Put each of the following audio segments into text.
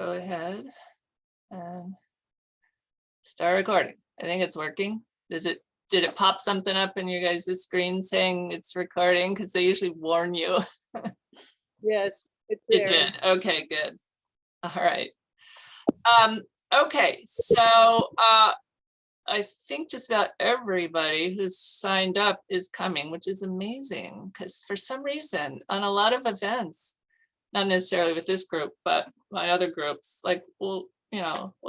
go ahead and start recording. I think it's working. Did it pop something up in your guys' screen saying it's recording? Because they usually warn you. Yes, it's It there. did. Okay, good. All right. Okay, so I think just about everybody who's signed up is coming, which is amazing because for some reason on a lot of events, not necessarily with this group, but my other groups, like we'll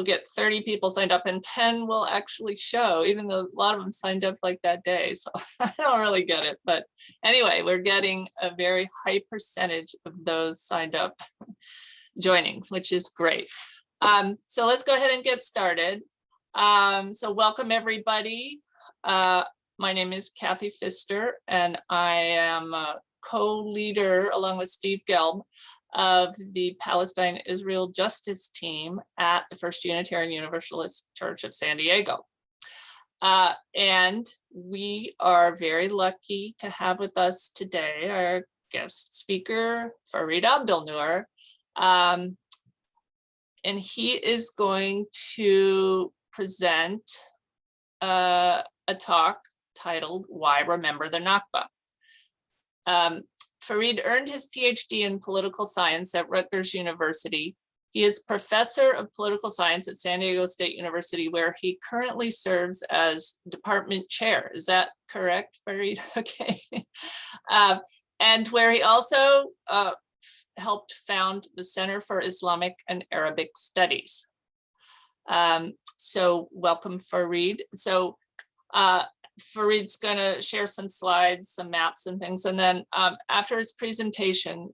get 30 people signed up and 10 will actually show, even though a lot of them signed up like that day. So I don't really get it. But anyway, we're getting a very high percentage of those signed up joining, which is great. So let's go ahead and get started. So welcome everybody. My name is Kathy Pfister, and I am a co-leader along with Steve Gelb of the Palestine-Israel Justice Team at the First Unitarian Universalist Church of San Diego. And we are very lucky to have with us today our guest speaker, Farid Abdel-Nour. And he is going to present a talk titled Why Remember the Nakba. Farid earned his PhD in political science at Rutgers University. He is professor of political science at San Diego State University, where he currently serves as department chair. Is that correct, Farid? Okay. And where he also helped found the Center for Islamic and Arabic Studies. So welcome, Farid. So Farid's going to share some slides, some maps and things. And then after his presentation,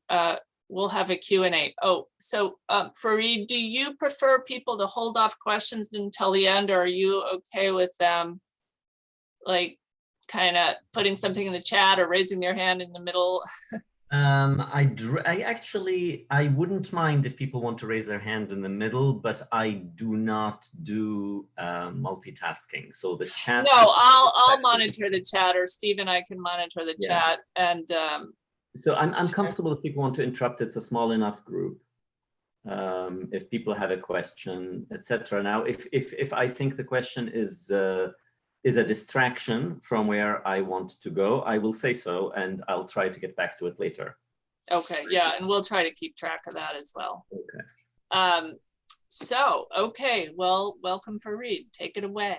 we'll have a Q&A. Oh, so Farid, do you prefer people to hold off questions until the end, or are you okay with them like kind of putting something in the chat or raising their hand in the middle? I wouldn't mind if people want to raise their hand in the middle, but I do not do multitasking. So the chat. No, I'll monitor the chat, or Steve and I can monitor the chat. And so I'm comfortable if people want to interrupt. It's a small enough group. If people have a question, etc. Now, if I think the question is a distraction from where I want to go, I will say so, and I'll try to get back to it later. Okay, yeah, and we'll try to keep track of that as well. Okay. Okay, well, welcome Farid, take it away.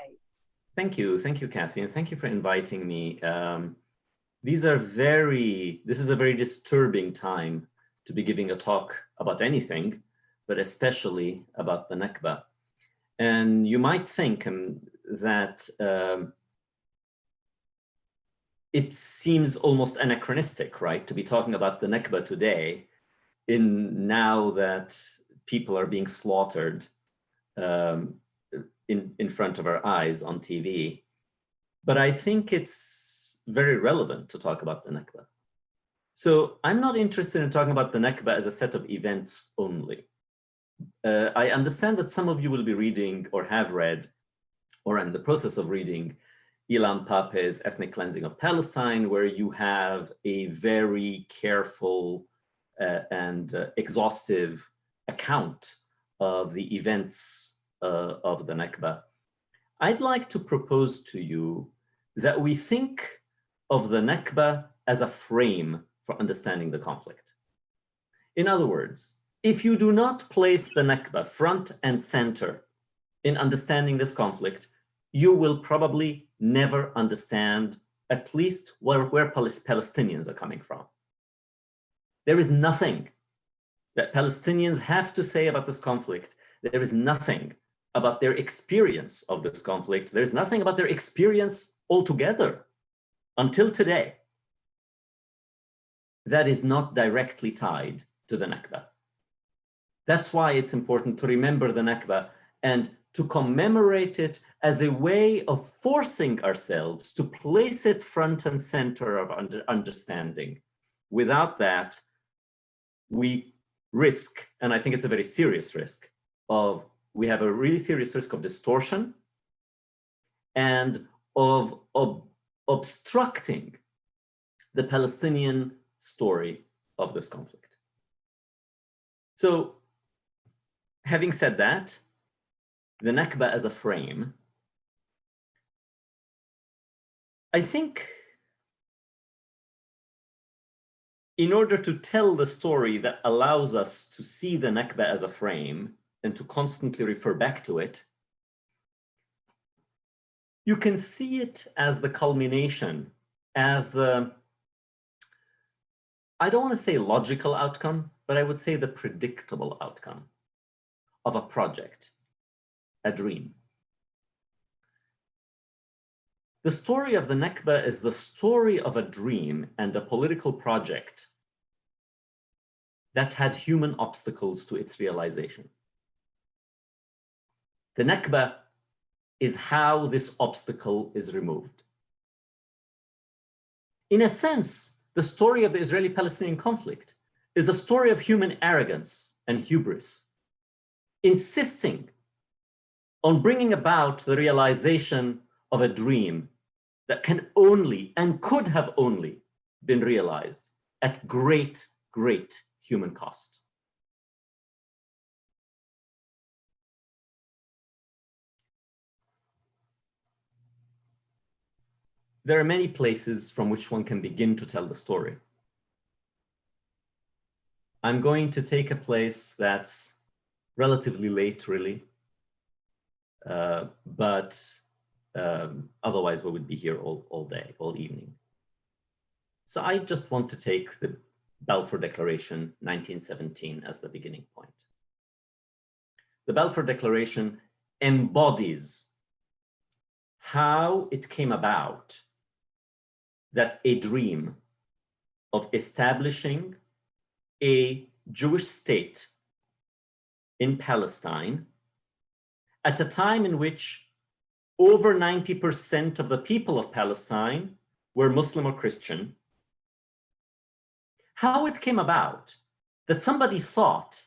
Thank you, Kathy, and thank you for inviting me. This is a very disturbing time to be giving a talk about anything, but especially about the Nakba. And you might think that it seems almost anachronistic, right, to be talking about the Nakba today, now that people are being slaughtered in front of our eyes on TV. But I think it's very relevant to talk about the Nakba. So I'm not interested in talking about the Nakba as a set of events only. I understand that some of you will be reading or have read or in the process of reading Ilan Pappé's Ethnic Cleansing of Palestine, where you have a very careful and exhaustive account of the events of the Nakba. I'd like to propose to you that we think of the Nakba as a frame for understanding the conflict. In other words, if you do not place the Nakba front and center in understanding this conflict, you will probably never understand at least where Palestinians are coming from. There is nothing that Palestinians have to say about this conflict. There is nothing about their experience of this conflict. There's nothing about their experience altogether until today that is not directly tied to the Nakba. That's why it's important to remember the Nakba and to commemorate it as a way of forcing ourselves to place it front and center of understanding. Without that, we risk, and I think it's a very serious risk, we have a really serious risk of distortion and of obstructing the Palestinian story of this conflict. So Having said that, the Nakba as a frame, I think in order to tell the story that allows us to see the Nakba as a frame and to constantly refer back to it, you can see it as the culmination, as the, I don't want to say logical outcome, but I would say the predictable outcome of a project, a dream. The story of the Nakba is the story of a dream and a political project that had human obstacles to its realization. The Nakba is how this obstacle is removed. In a sense, the story of the Israeli-Palestinian conflict is a story of human arrogance and hubris, insisting on bringing about the realization of a dream that can only and could have only been realized at great, great human cost. There are many places from which one can begin to tell the story. I'm going to take a place that's relatively late, really, but otherwise we would be here all day, all evening. So I just want to take the Balfour Declaration 1917 as the beginning point. The Balfour Declaration embodies how it came about that a dream of establishing a Jewish state in Palestine at a time in which over 90% of the people of Palestine were Muslim or Christian, how it came about that somebody thought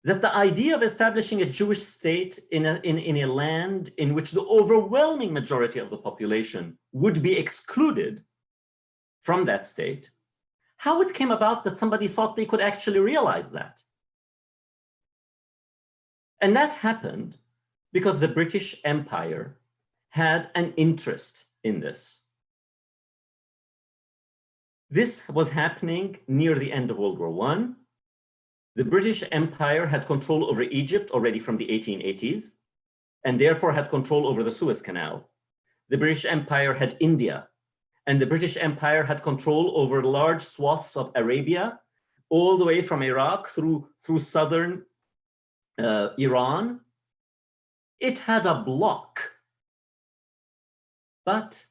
that the idea of establishing a Jewish state in a land in which the overwhelming majority of the population would be excluded from that state, how it came about that somebody thought they could actually realize that. And that happened because the British Empire had an interest in this. This was happening near the end of World War I. The British Empire had control over Egypt already from the 1880s, and therefore had control over the Suez Canal. The British Empire had India, and the British Empire had control over large swaths of Arabia, all the way from Iraq through southern Iran. It had a block, but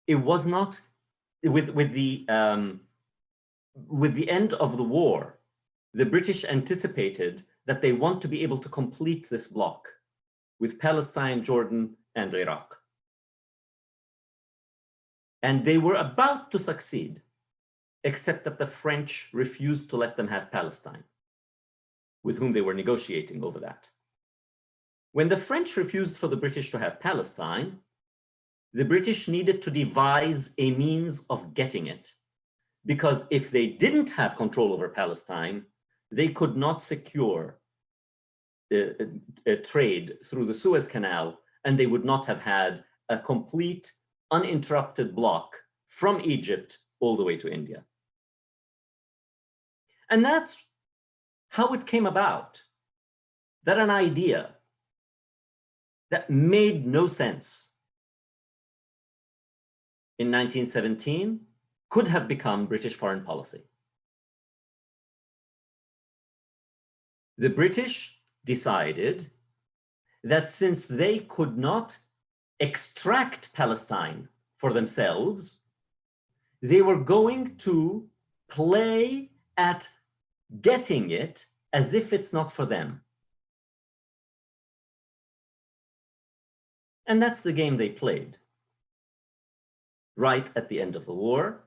it was not, with the end of the war, the British anticipated that they want to be able to complete this block with Palestine, Jordan, and Iraq. And they were about to succeed, except that the French refused to let them have Palestine, with whom they were negotiating over that. When the French refused for the British to have Palestine, the British needed to devise a means of getting it, because if they didn't have control over Palestine, they could not secure a trade through the Suez Canal, and they would not have had a complete, uninterrupted block from Egypt all the way to India. And that's how it came about, that an idea that made no sense in 1917 could have become British foreign policy. The British decided that since they could not extract Palestine for themselves, they were going to play at getting it as if it's not for them. And that's the game they played. Right at the end of the war,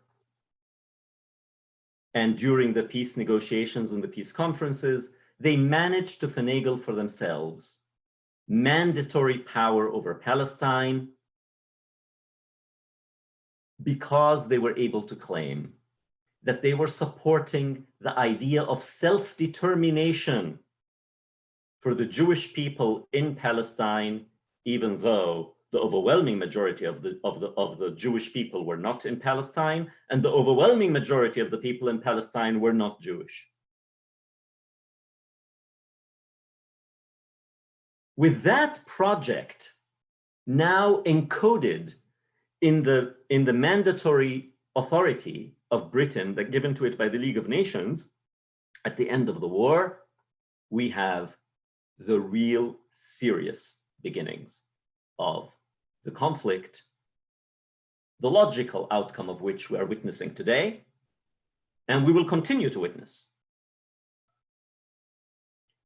and during the peace negotiations and the peace conferences, they managed to finagle for themselves mandatory power over Palestine because they were able to claim that they were supporting the idea of self-determination for the Jewish people in Palestine, even though the overwhelming majority of the Jewish people were not in Palestine, and the overwhelming majority of the people in Palestine were not Jewish. With that project now encoded in the mandatory authority of Britain that given to it by the League of Nations, at the end of the war, we have the real serious beginnings of the conflict, the logical outcome of which we are witnessing today, and we will continue to witness,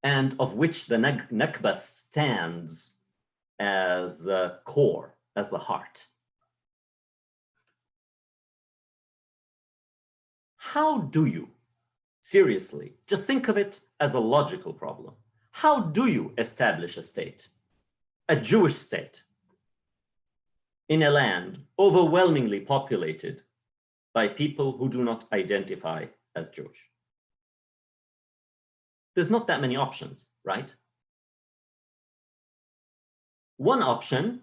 and of which the Nakba stands as the core, as the heart. How do you, seriously, just think of it as a logical problem. How do you establish a state, a Jewish state, in a land overwhelmingly populated by people who do not identify as Jewish? There's not that many options, right? One option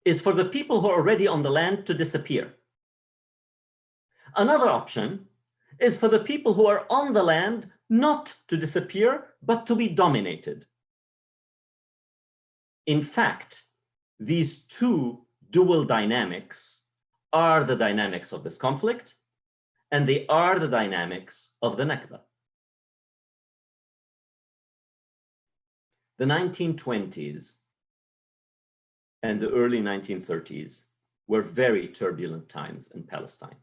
is for the people who are already on the land to disappear. Another option is for the people who are on the land not to disappear, but to be dominated. In fact, these two dual dynamics are the dynamics of this conflict, and they are the dynamics of the Nakba. The 1920s and the early 1930s were very turbulent times in Palestine.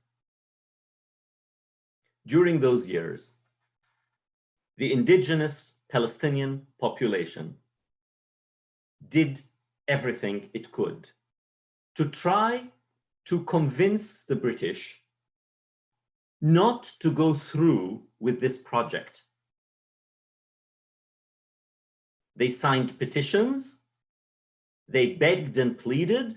During those years, the indigenous Palestinian population did everything it could to try to convince the British not to go through with this project. They signed petitions, they begged and pleaded.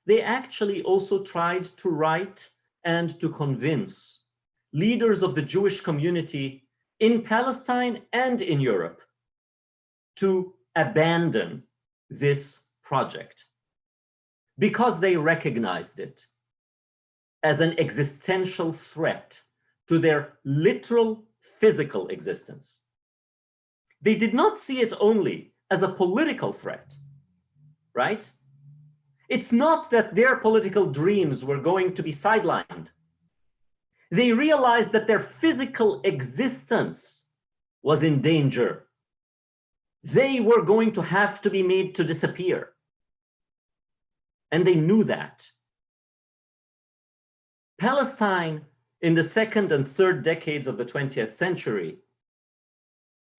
They actually also tried to write and to convince leaders of the Jewish community in Palestine and in Europe to abandon this project because they recognized it as an existential threat to their literal physical existence. They did not see it only as a political threat, right? It's not that their political dreams were going to be sidelined. They realized that their physical existence was in danger. They were going to have to be made to disappear. And they knew that. Palestine in the second and third decades of the 20th century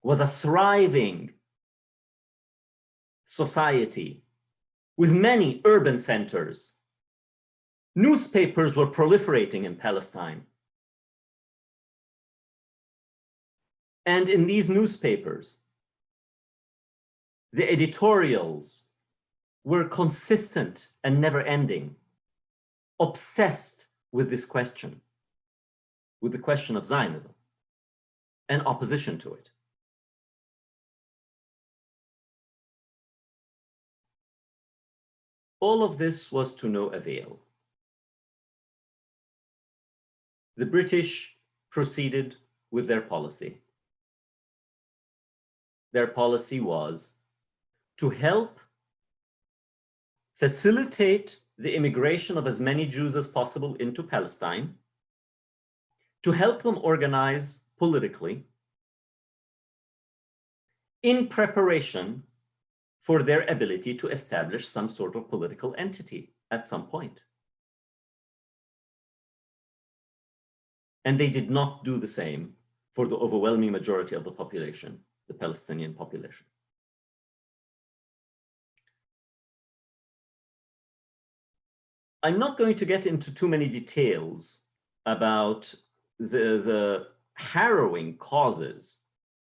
was a thriving society with many urban centers. Newspapers were proliferating in Palestine. And in these newspapers, the editorials were consistent and never-ending, obsessed with this question, with the question of Zionism and opposition to it. All of this was to no avail. The British proceeded with their policy. Their policy was to help facilitate the immigration of as many Jews as possible into Palestine, to help them organize politically in preparation for their ability to establish some sort of political entity at some point. And they did not do the same for the overwhelming majority of the population, the Palestinian population. I'm not going to get into too many details about the harrowing causes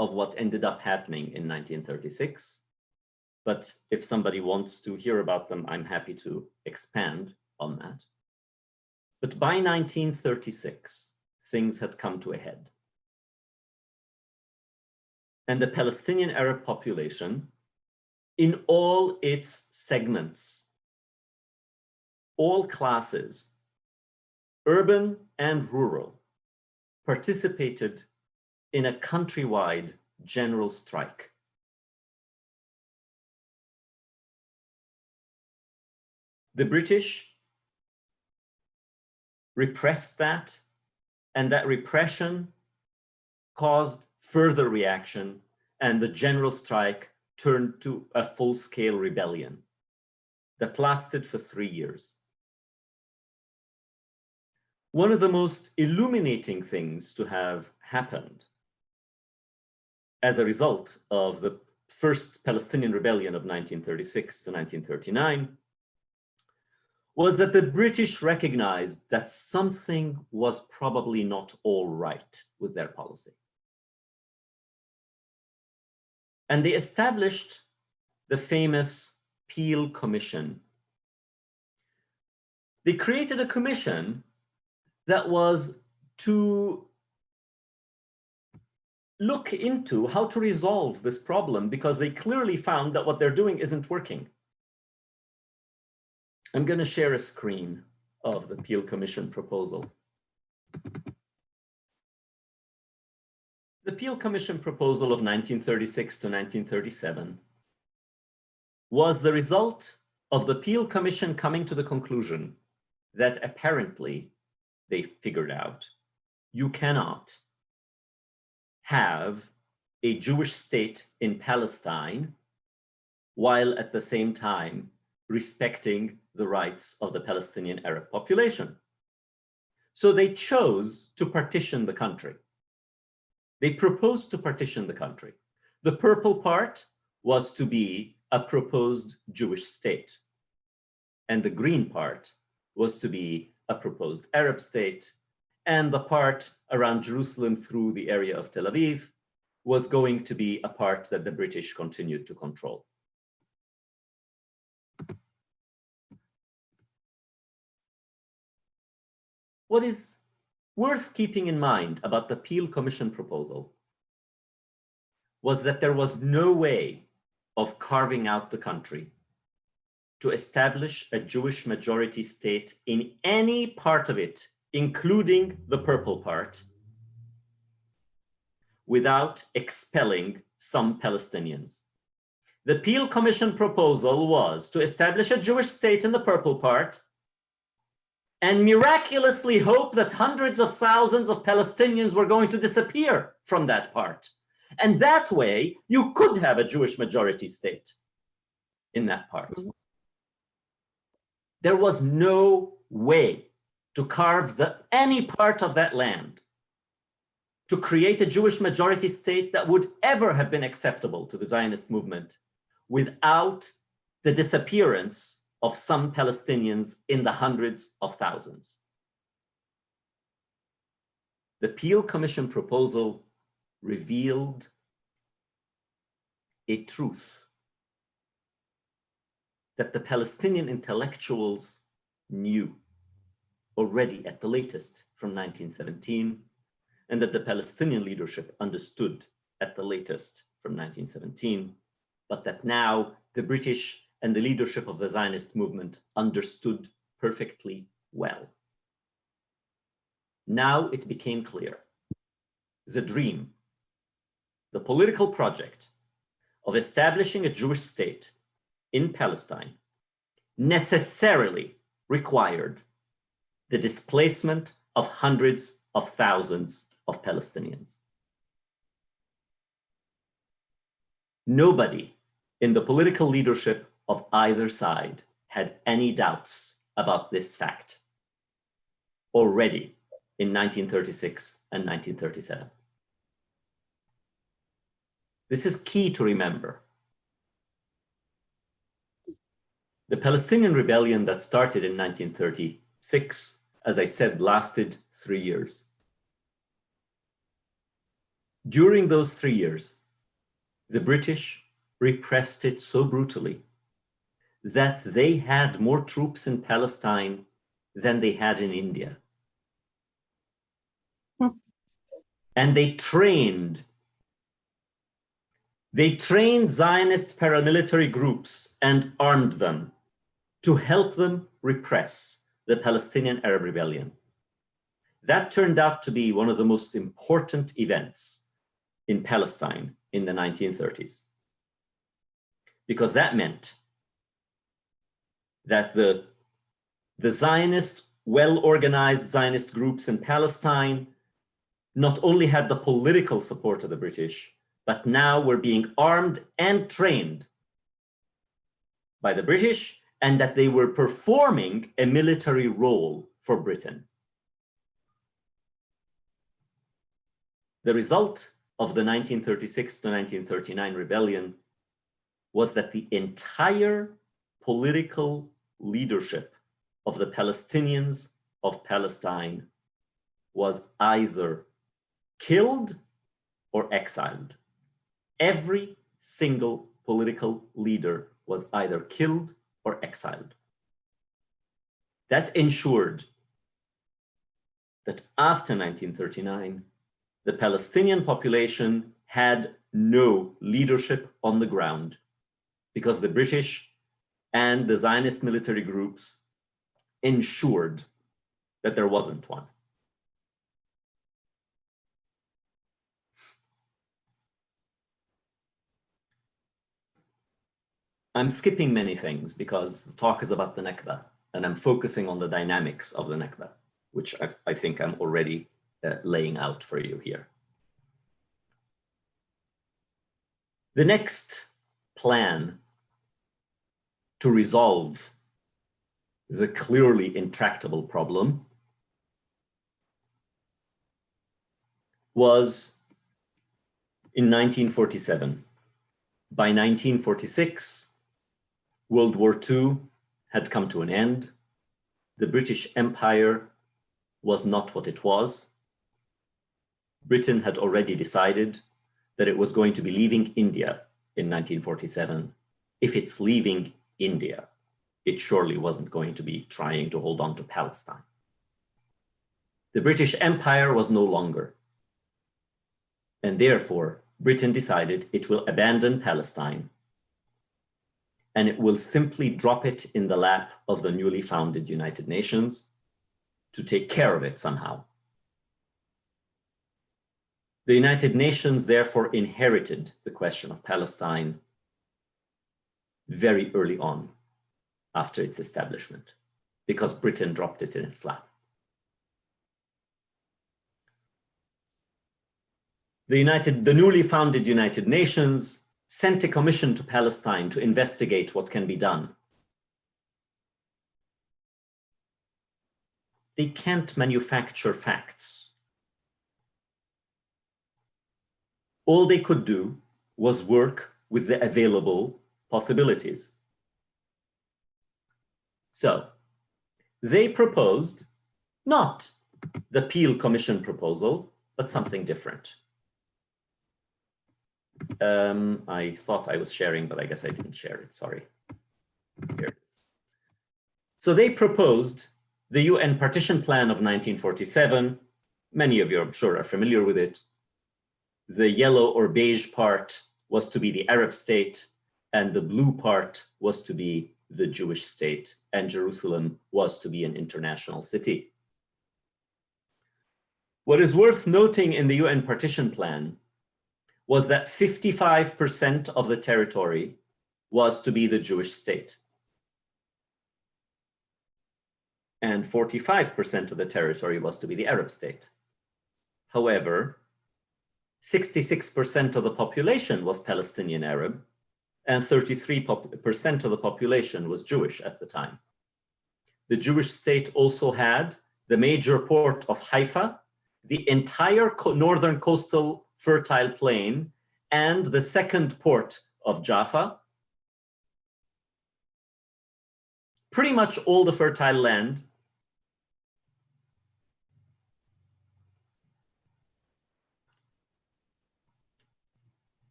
of what ended up happening in 1936. But if somebody wants to hear about them, I'm happy to expand on that. But by 1936, things had come to a head. and the Palestinian Arab population in all its segments, all classes, urban and rural, participated in a countrywide general strike. The British repressed that, and that repression caused further reaction, and the general strike turned to a full-scale rebellion that lasted for 3 years. One of the most illuminating things to have happened as a result of the first Palestinian rebellion of 1936 to 1939 was that the British recognized that something was probably not all right with their policy. And they established the famous Peel Commission. They created a commission that was to look into how to resolve this problem, because they clearly found that what they're doing isn't working. I'm going to share a screen of the Peel Commission proposal. The Peel Commission proposal of 1936 to 1937 was the result of the Peel Commission coming to the conclusion that apparently they figured out you cannot have a Jewish state in Palestine while at the same time respecting the rights of the Palestinian Arab population. So they chose to partition the country. They proposed to partition the country. The purple part was to be a proposed Jewish state, and the green part was to be a proposed Arab state, and the part around Jerusalem through the area of Tel Aviv was going to be a part that the British continued to control. What is worth keeping in mind about the Peel Commission proposal was that there was no way of carving out the country to establish a Jewish majority state in any part of it, including the purple part, without expelling some Palestinians. The Peel Commission proposal was to establish a Jewish state in the purple part and miraculously hope that hundreds of thousands of Palestinians were going to disappear from that part. And that way, you could have a Jewish majority state in that part. There was no way to carve any part of that land to create a Jewish majority state that would ever have been acceptable to the Zionist movement without the disappearance of some Palestinians in the hundreds of thousands. The Peel Commission proposal revealed a truth that the Palestinian intellectuals knew already at the latest from 1917, and that the Palestinian leadership understood at the latest from 1917, but that now the British and the leadership of the Zionist movement understood perfectly well. Now it became clear. The dream, the political project of establishing a Jewish state in Palestine necessarily required the displacement of hundreds of thousands of Palestinians. Nobody in the political leadership of either side had any doubts about this fact already in 1936 and 1937. This is key to remember. The Palestinian rebellion that started in 1936, as I said, lasted 3 years. During those 3 years, the British repressed it so brutally that they had more troops in Palestine than they had in India. And they trained They trained Zionist paramilitary groups and armed them to help them repress the Palestinian Arab Rebellion. That turned out to be one of the most important events in Palestine in the 1930s, because that meant that the Zionist, well-organized Zionist groups in Palestine not only had the political support of the British, but now were being armed and trained by the British, and that they were performing a military role for Britain. The result of the 1936 to 1939 rebellion was that the entire political leadership of the Palestinians of Palestine was either killed or exiled. Every single political leader was either killed or exiled. That ensured that after 1939, the Palestinian population had no leadership on the ground because the British and the Zionist military groups ensured that there wasn't one. I'm skipping many things because the talk is about the Nakba, and I'm focusing on the dynamics of the Nakba, which I think I'm already laying out for you here. The next plan to resolve the clearly intractable problem was in 1947. By 1946, World War II had come to an end. The British Empire was not what it was. Britain had already decided that it was going to be leaving India in 1947. If it's leaving India, it surely wasn't going to be trying to hold on to Palestine. The British Empire was no longer. And therefore, Britain decided it will abandon Palestine and it will simply drop it in the lap of the newly founded United Nations to take care of it somehow. The United Nations therefore inherited the question of Palestine very early on after its establishment, because Britain dropped it in its lap. The newly founded United Nations sent a commission to Palestine to investigate what can be done. They can't manufacture facts. All they could do was work with the available possibilities. So they proposed not the Peel Commission proposal, but something different. I thought I was sharing, but I guess I didn't share it, sorry. Here it is. So they proposed the UN Partition Plan of 1947. Many of you, I'm sure, are familiar with it. The yellow or beige part was to be the Arab state, and the blue part was to be the Jewish state, and Jerusalem was to be an international city. What is worth noting in the UN Partition Plan was that 55% of the territory was to be the Jewish state. And 45% of the territory was to be the Arab state. However, 66% of the population was Palestinian Arab, and 33% of the population was Jewish at the time. The Jewish state also had the major port of Haifa, the entire northern coastal fertile plain, and the second port of Jaffa. Pretty much all the fertile land.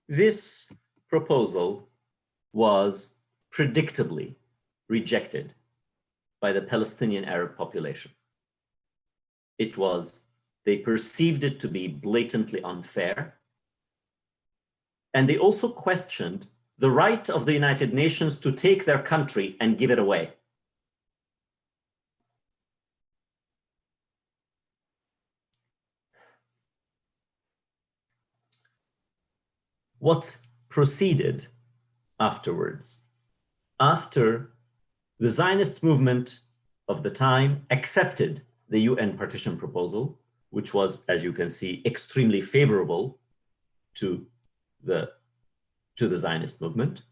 This proposal was predictably rejected by the Palestinian Arab population. They perceived it to be blatantly unfair. And they also questioned the right of the United Nations to take their country and give it away. What proceeded afterwards, after the Zionist movement of the time accepted the UN partition proposal, which was, as you can see, extremely favorable to the Zionist movement,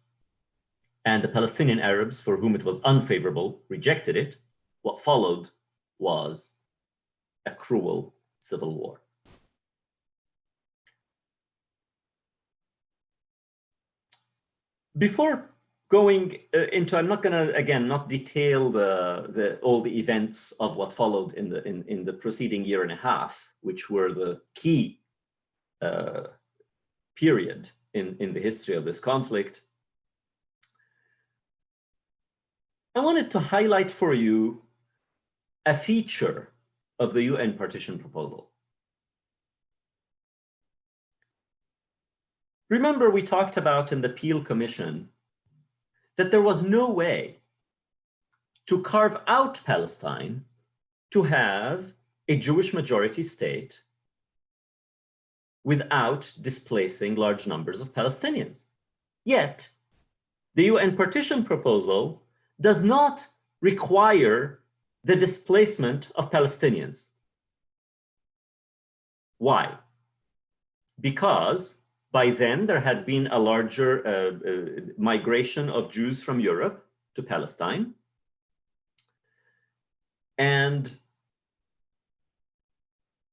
and the Palestinian Arabs, for whom it was unfavorable, rejected it, what followed was a cruel civil war. Before going into, I'm not going to, again, not detail all the events of what followed in the preceding year and a half, which were the key period in the history of this conflict. I wanted to highlight for you a feature of the UN partition proposal. Remember, we talked about in the Peel Commission that there was no way to carve out Palestine to have a Jewish majority state without displacing large numbers of Palestinians. Yet, the UN partition proposal does not require the displacement of Palestinians. Why? Because by then there had been a larger migration of Jews from Europe to Palestine. And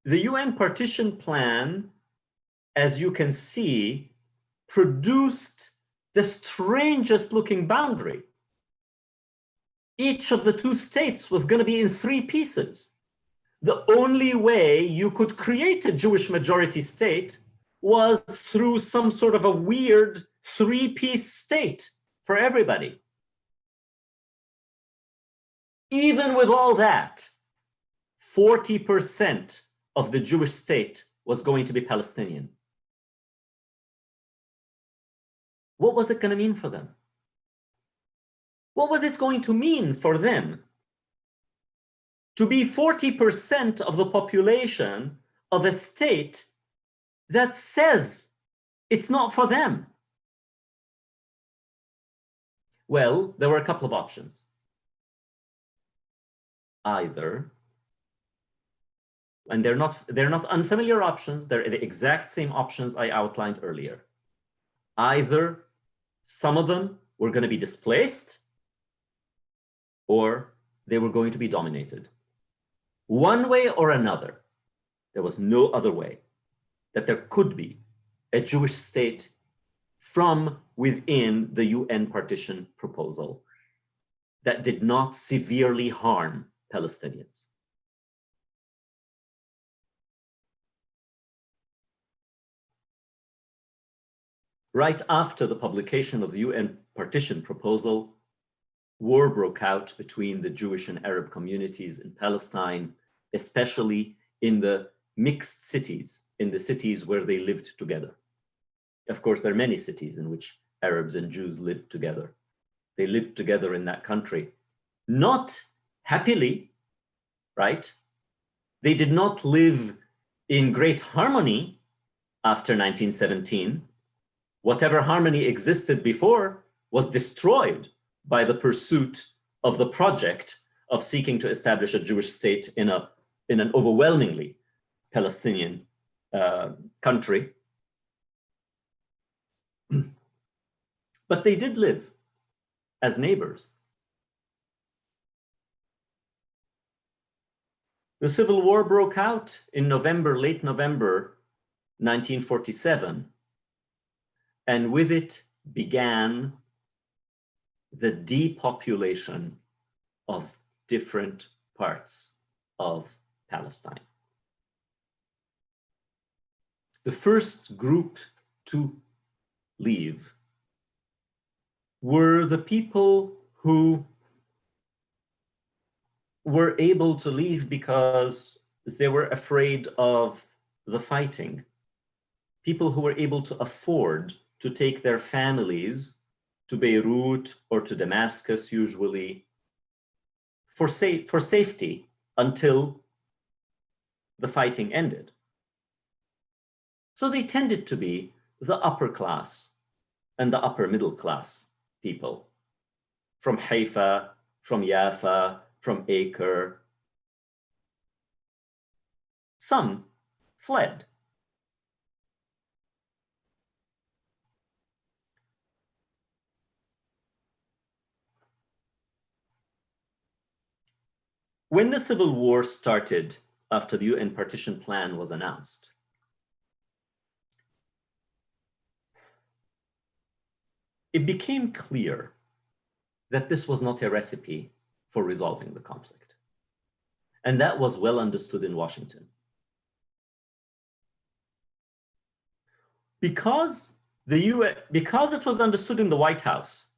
the UN partition plan, as you can see, produced the strangest looking boundary. Each of the two states was going to be in 3 pieces. The only way you could create a Jewish majority state was through some sort of a weird 3-piece state for everybody. Even with all that, 40% of the Jewish state was going to be Palestinian. What was it going to mean for them? What was it going to mean for them to be 40% of the population of a state that says it's not for them? Well, there were a couple of options. Either, and they're not unfamiliar options, they're the exact same options I outlined earlier. Either some of them were going to be displaced, or they were going to be dominated. One way or another, there was no other way that there could be a Jewish state from within the UN partition proposal that did not severely harm Palestinians. Right after the publication of the UN partition proposal, war broke out between the Jewish and Arab communities in Palestine, especially in the mixed cities, in the cities where they lived together. Of course, there are many cities in which Arabs and Jews lived together. They lived together in that country, not happily, right? They did not live in great harmony after 1917. Whatever harmony existed before was destroyed by the pursuit of the project of seeking to establish a Jewish state in an overwhelmingly Palestinian country. But they did live as neighbors. The Civil War broke out in November, late November 1947, and with it began the depopulation of different parts of Palestine. The first group to leave were the people who were able to leave because they were afraid of the fighting. People who were able to afford to take their families to Beirut or to Damascus, usually, for safety until the fighting ended. So they tended to be the upper class and the upper middle class people from Haifa, from Jaffa, from Acre. Some fled. When the civil war started after the UN partition plan was announced, it became clear that this was not a recipe for resolving the conflict. And that was well understood in Washington. Because it was understood in the White House,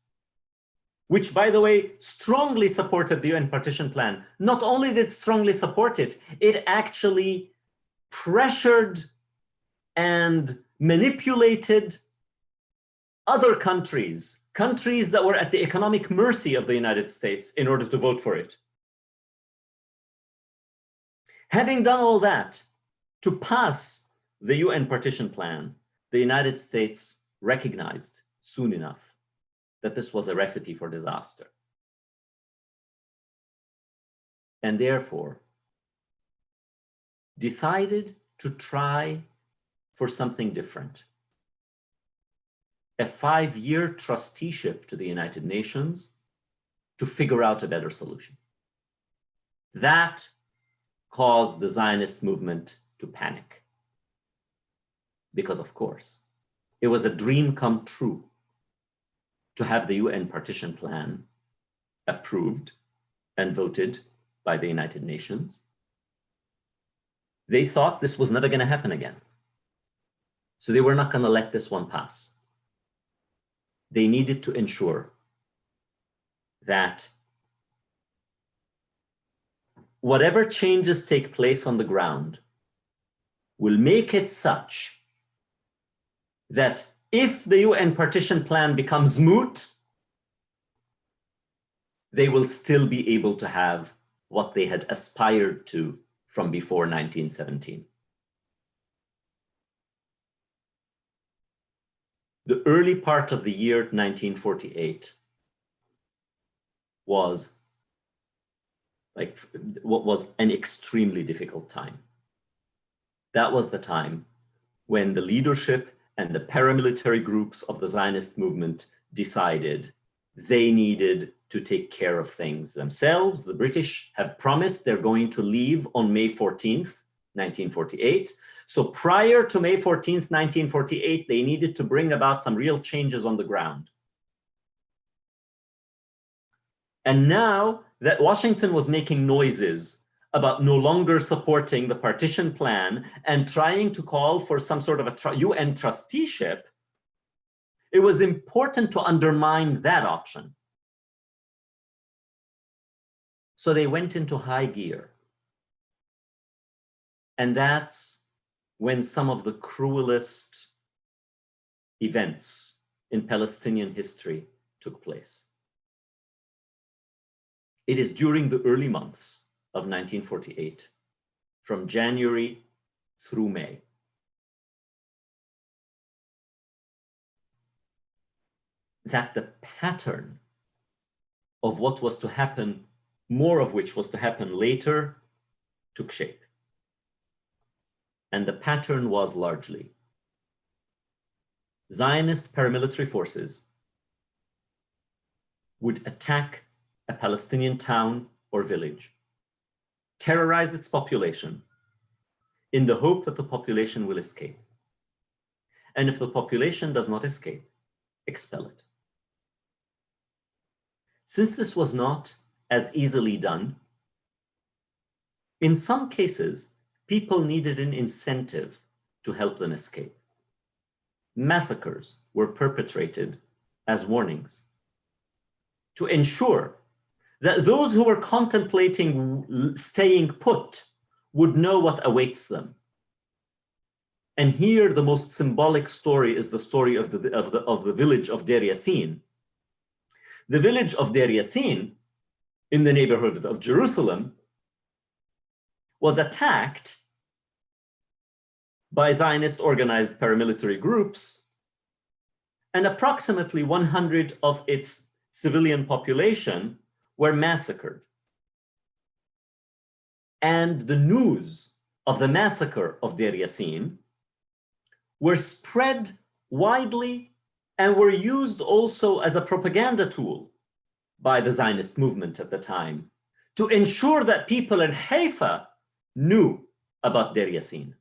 which, by the way, strongly supported the UN partition plan. Not only did it strongly support it, it actually pressured and manipulated other countries that were at the economic mercy of the United States in order to vote for it. Having done all that, to pass the UN partition plan, the United States recognized soon enough that this was a recipe for disaster. And therefore, decided to try for something different. A 5-year trusteeship to the United Nations to figure out a better solution. That caused the Zionist movement to panic. Because, of course, it was a dream come true to have the UN partition plan approved and voted by the United Nations. They thought this was never going to happen again. So they were not going to let this one pass. They needed to ensure that whatever changes take place on the ground will make it such that if the UN partition plan becomes moot, they will still be able to have what they had aspired to from before 1917. The early part of the year 1948 was what was an extremely difficult time. That was the time when the leadership and the paramilitary groups of the Zionist movement decided they needed to take care of things themselves. The British have promised they're going to leave on May 14th, 1948. So prior to May 14th, 1948, they needed to bring about some real changes on the ground. And now that Washington was making noises about no longer supporting the partition plan and trying to call for some sort of a UN trusteeship, it was important to undermine that option. So they went into high gear. And that's when some of the cruelest events in Palestinian history took place. It is during the early months of 1948, from January through May, that the pattern of what was to happen, more of which was to happen later, took shape. And the pattern was largely Zionist paramilitary forces would attack a Palestinian town or village, terrorize its population in the hope that the population will escape. And if the population does not escape, expel it. Since this was not as easily done, in some cases, people needed an incentive to help them escape. Massacres were perpetrated as warnings to ensure that those who were contemplating staying put would know what awaits them. And here, the most symbolic story is the story of the village of Deir Yassin. The village of Deir Yassin, in the neighborhood of Jerusalem, was attacked by Zionist organized paramilitary groups, and approximately 100 of its civilian population were massacred. And the news of the massacre of Deir Yassin were spread widely and were used also as a propaganda tool by the Zionist movement at the time to ensure that people in Haifa knew about Deir Yassin.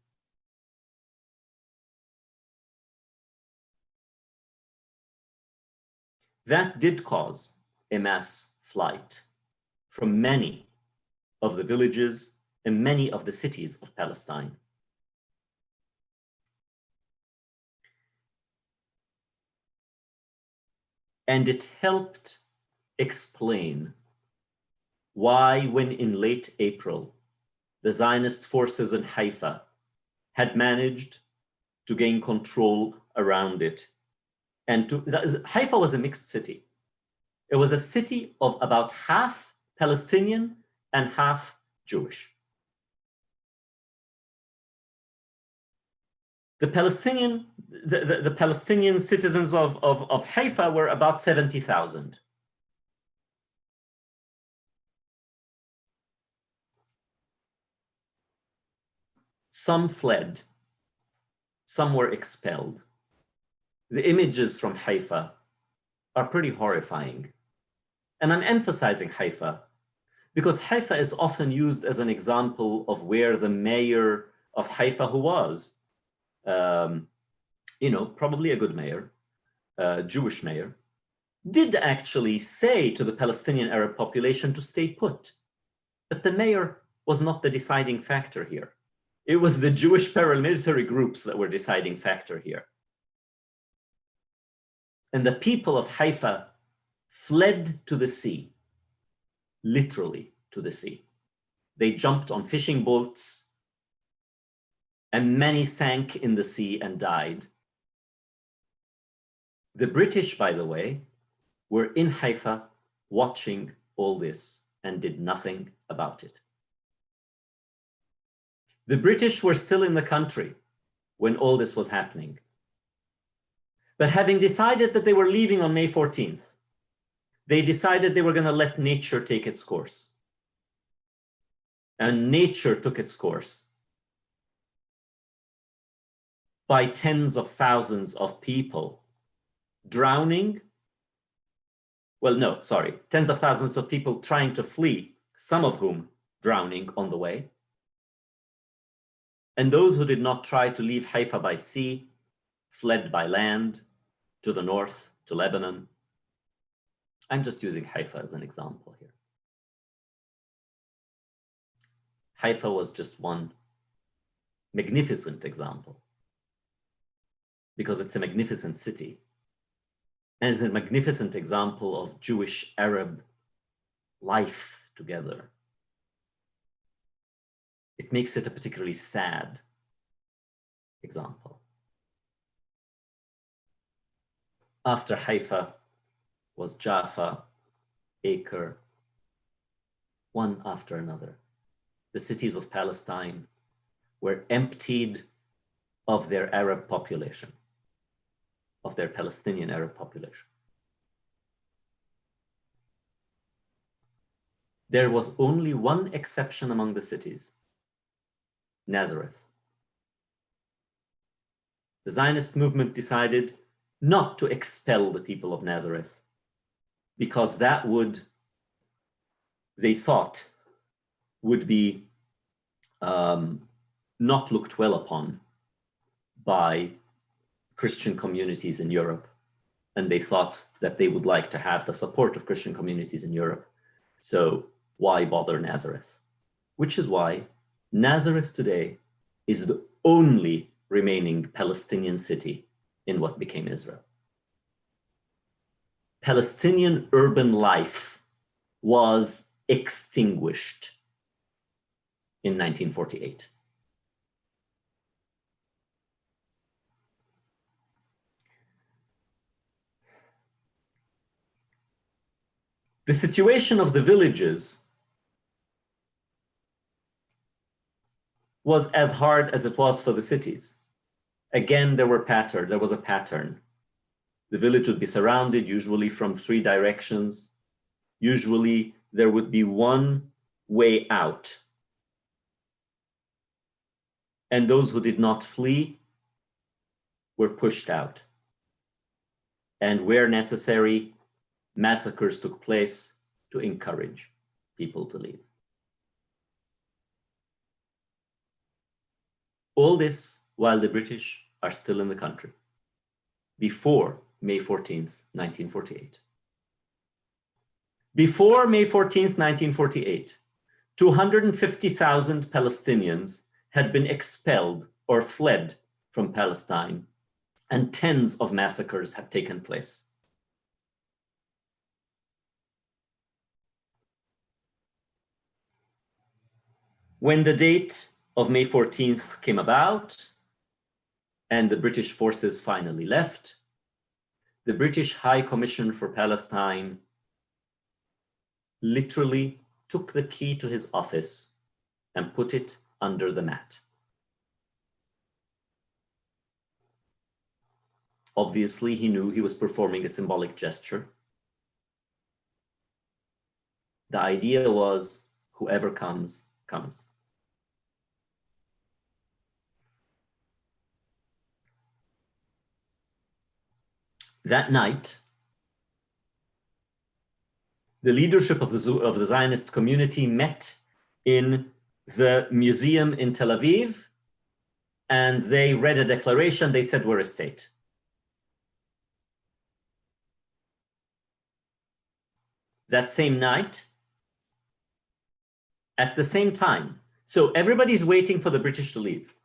That did cause a mass flight from many of the villages and many of the cities of Palestine. And it helped explain why, when in late April, the Zionist forces in Haifa had managed to gain control around it. And Haifa was a mixed city. It was a city of about half Palestinian and half Jewish. The Palestinian citizens of Haifa were about 70,000. Some fled, some were expelled. The images from Haifa are pretty horrifying. And I'm emphasizing Haifa because Haifa is often used as an example of where the mayor of Haifa, who was, probably a good mayor, Jewish mayor, did actually say to the Palestinian Arab population to stay put. But the mayor was not the deciding factor here. It was the Jewish paramilitary groups that were deciding factor here. And the people of Haifa fled to the sea, literally to the sea. They jumped on fishing boats, and many sank in the sea and died. The British, by the way, were in Haifa watching all this and did nothing about it. The British were still in the country when all this was happening. But having decided that they were leaving on May 14th, they decided they were going to let nature take its course. And nature took its course by tens of thousands of people drowning. Well, no, sorry, tens of thousands of people trying to flee, some of whom drowning on the way. And those who did not try to leave Haifa by sea fled by land to the north, to Lebanon. I'm just using Haifa as an example here. Haifa was just one magnificent example because it's a magnificent city. And it's a magnificent example of Jewish-Arab life together. It makes it a particularly sad example. After Haifa was Jaffa, Acre, one after another. The cities of Palestine were emptied of their Arab population, of their Palestinian Arab population. There was only one exception among the cities, Nazareth. The Zionist movement decided not to expel the people of Nazareth because that would, they thought, would be not looked well upon by Christian communities in Europe. And they thought that they would like to have the support of Christian communities in Europe. So why bother Nazareth? Which is why Nazareth today is the only remaining Palestinian city in what became Israel. Palestinian urban life was extinguished in 1948. The situation of the villages was as hard as it was for the cities. Again, there was a pattern. The village would be surrounded, usually from 3 directions. Usually there would be one way out. And those who did not flee were pushed out. And where necessary, massacres took place to encourage people to leave. All this while the British are still in the country, before May 14th, 1948. Before May 14th, 1948, 250,000 Palestinians had been expelled or fled from Palestine, and tens of massacres had taken place. When the date of May 14th came about, and the British forces finally left, the British High Commission for Palestine literally took the key to his office and put it under the mat. Obviously, he knew he was performing a symbolic gesture. The idea was, whoever comes, comes. That night, the leadership of the Zionist community met in the museum in Tel Aviv, and they read a declaration. They said, we're a state. That same night, at the same time, so everybody's waiting for the British to leave.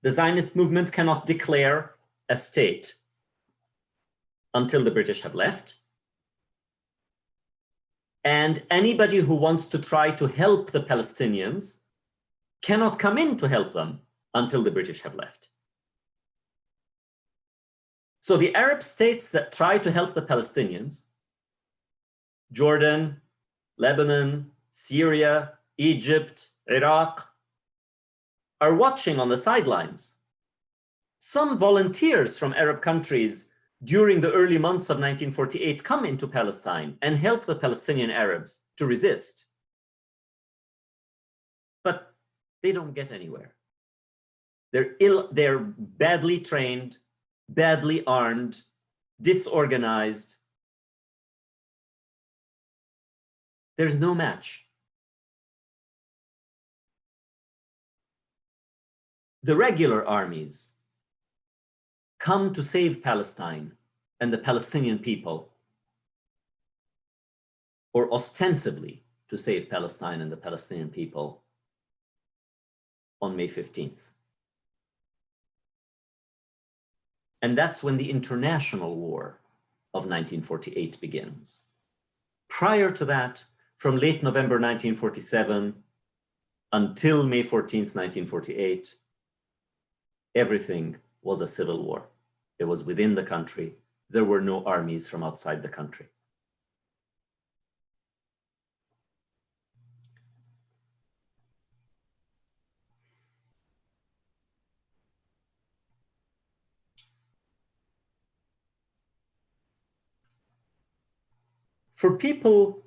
The Zionist movement cannot declare a state until the British have left. And anybody who wants to try to help the Palestinians cannot come in to help them until the British have left. So the Arab states that try to help the Palestinians, Jordan, Lebanon, Syria, Egypt, Iraq, are watching on the sidelines. Some volunteers from Arab countries during the early months of 1948 come into Palestine and help the Palestinian Arabs to resist. But they don't get anywhere. They're badly trained, badly armed, disorganized. There's no match. The regular armies come to save Palestine and the Palestinian people, or ostensibly to save Palestine and the Palestinian people, on May 15th. And that's when the international war of 1948 begins. Prior to that, from late November 1947 until May 14th, 1948, everything was a civil war. It was within the country. There were no armies from outside the country. For people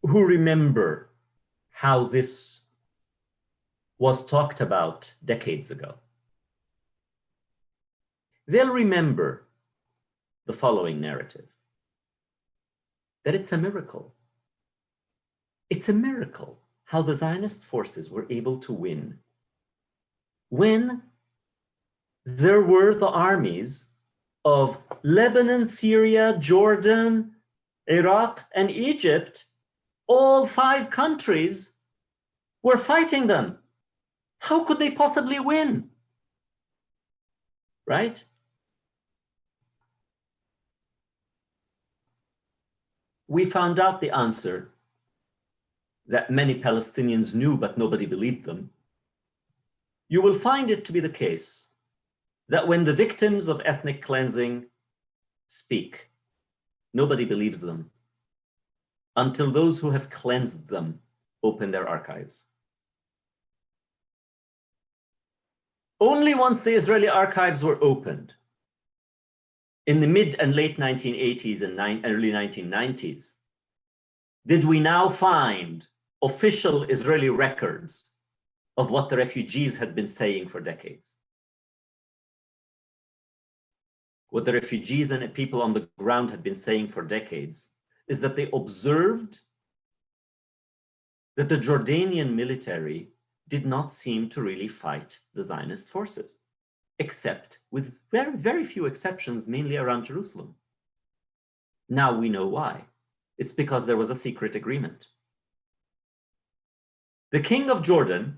who remember how this was talked about decades ago, they'll remember the following narrative, that it's a miracle. It's a miracle how the Zionist forces were able to win when there were the armies of Lebanon, Syria, Jordan, Iraq, and Egypt. All 5 countries were fighting them. How could they possibly win? Right? We found out the answer that many Palestinians knew, but nobody believed them. You will find it to be the case that when the victims of ethnic cleansing speak, nobody believes them. until those who have cleansed them open their archives. Only once the Israeli archives were opened in the mid and late 1980s and early 1990s did we now find official Israeli records of what the refugees had been saying for decades. What the refugees and people on the ground had been saying for decades is that they observed that the Jordanian military did not seem to really fight the Zionist forces, except with very, very few exceptions, mainly around Jerusalem. Now we know why. It's because there was a secret agreement. The king of Jordan,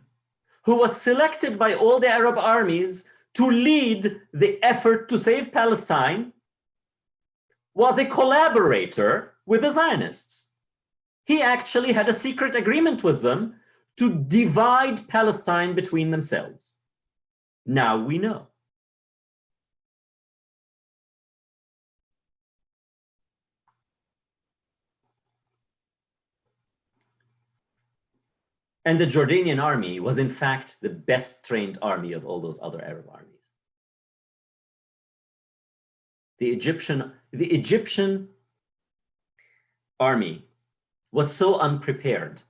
who was selected by all the Arab armies to lead the effort to save Palestine, was a collaborator with the Zionists. He actually had a secret agreement with them to divide Palestine between themselves. Now we know. And the Jordanian army was in fact the best trained army of all those other Arab armies. The Egyptian army was so unprepared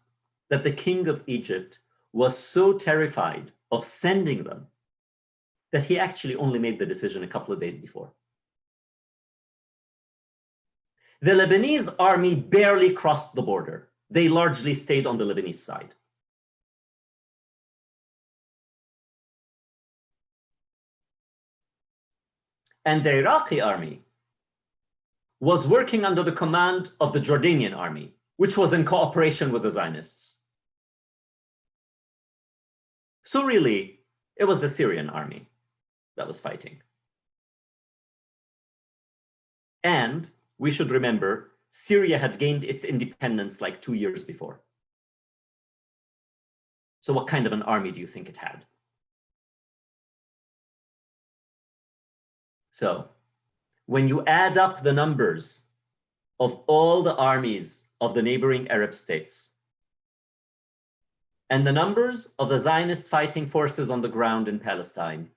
that the king of Egypt was so terrified of sending them that he actually only made the decision a couple of days before. The Lebanese army barely crossed the border. They largely stayed on the Lebanese side. And the Iraqi army was working under the command of the Jordanian army, which was in cooperation with the Zionists. So really, it was the Syrian army that was fighting. And we should remember, Syria had gained its independence like 2 years before. So what kind of an army do you think it had? So when you add up the numbers of all the armies of the neighboring Arab states and the numbers of the Zionist fighting forces on the ground in Palestine,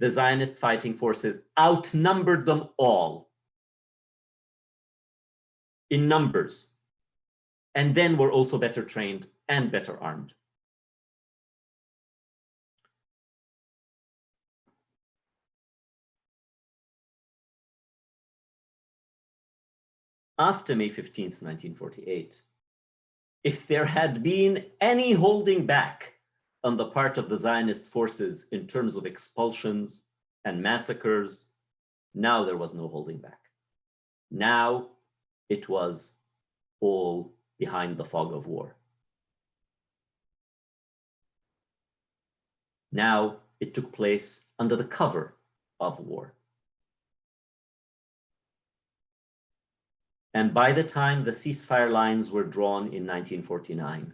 the Zionist fighting forces outnumbered them all in numbers, and then were also better trained and better armed. After May 15th, 1948, if there had been any holding back on the part of the Zionist forces in terms of expulsions and massacres, now there was no holding back. Now it was all behind the fog of war. Now it took place under the cover of war. And by the time the ceasefire lines were drawn in 1949,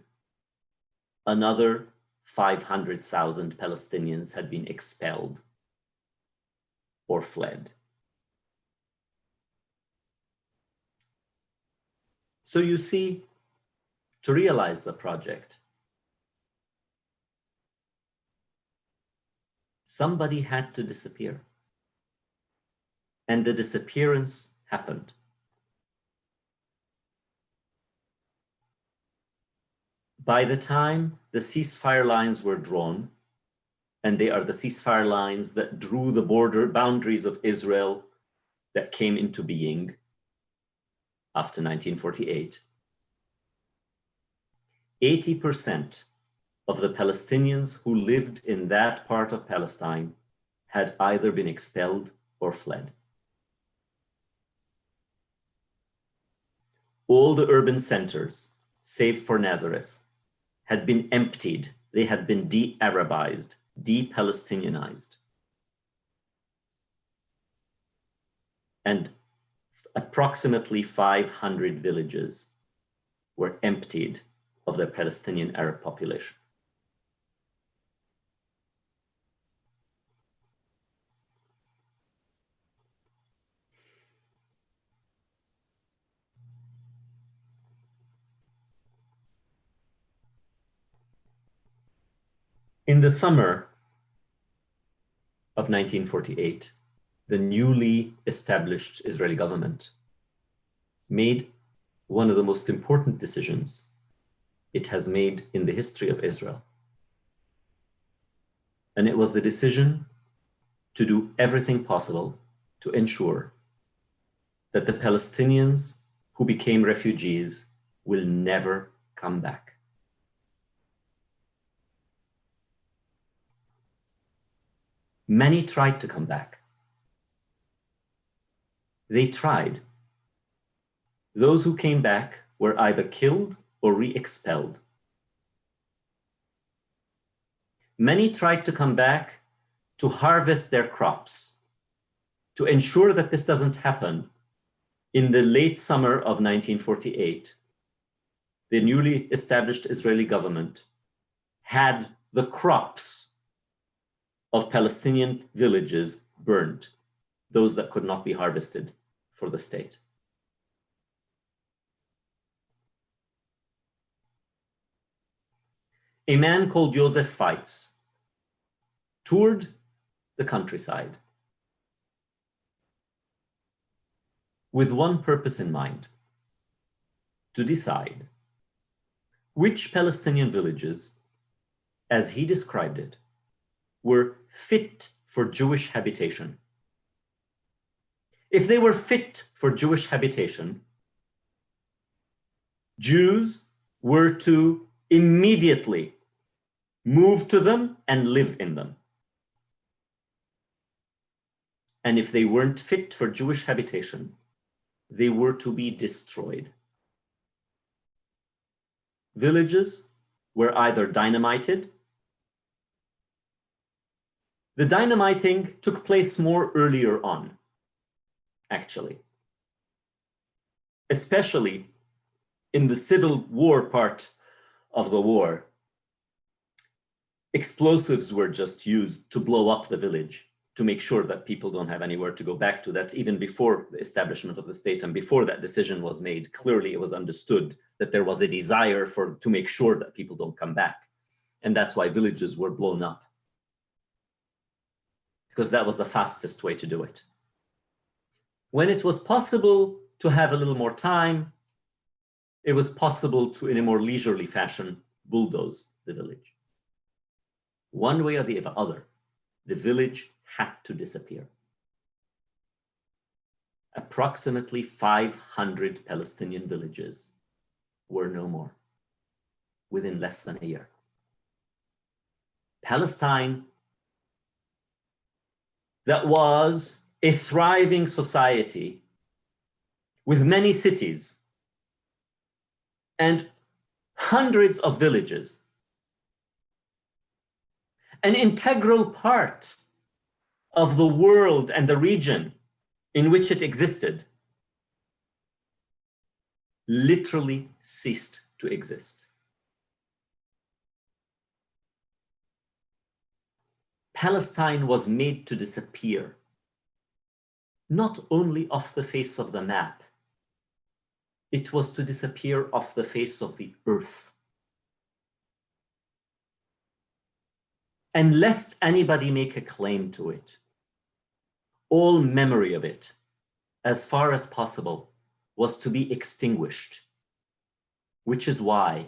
another 500,000 Palestinians had been expelled or fled. So you see, to realize the project, somebody had to disappear. And the disappearance happened. By the time the ceasefire lines were drawn, and they are the ceasefire lines that drew the border boundaries of Israel that came into being after 1948, 80% of the Palestinians who lived in that part of Palestine had either been expelled or fled. All the urban centers, save for Nazareth, had been emptied. They had been de-Arabized, de-Palestinianized. And approximately 500 villages were emptied of their Palestinian Arab population. In the summer of 1948, the newly established Israeli government made one of the most important decisions it has made in the history of Israel. And it was the decision to do everything possible to ensure that the Palestinians who became refugees will never come back. Many tried to come back. They tried. Those who came back were either killed or re-expelled. Many tried to come back to harvest their crops. To ensure that this doesn't happen, in the late summer of 1948, the newly established Israeli government had the crops of Palestinian villages burned, those that could not be harvested for the state. A man called Joseph Feitz toured the countryside with one purpose in mind: to decide which Palestinian villages, as he described it, were fit for Jewish habitation. If they were fit for Jewish habitation, Jews were to immediately move to them and live in them. And if they weren't fit for Jewish habitation, they were to be destroyed. Villages were either dynamited. The dynamiting took place more earlier on, actually, especially in the civil war part of the war. Explosives were just used to blow up the village to make sure that people don't have anywhere to go back to. That's even before the establishment of the state, and before that decision was made. Clearly, it was understood that there was a desire to make sure that people don't come back. And that's why villages were blown up, because that was the fastest way to do it. When it was possible to have a little more time, it was possible to, in a more leisurely fashion, bulldoze the village. One way or the other, the village had to disappear. Approximately 500 Palestinian villages were no more within less than a year. Palestine, that was a thriving society with many cities and hundreds of villages, an integral part of the world and the region in which it existed, literally ceased to exist. Palestine was made to disappear, not only off the face of the map, it was to disappear off the face of the earth. And lest anybody make a claim to it, all memory of it, as far as possible, was to be extinguished, which is why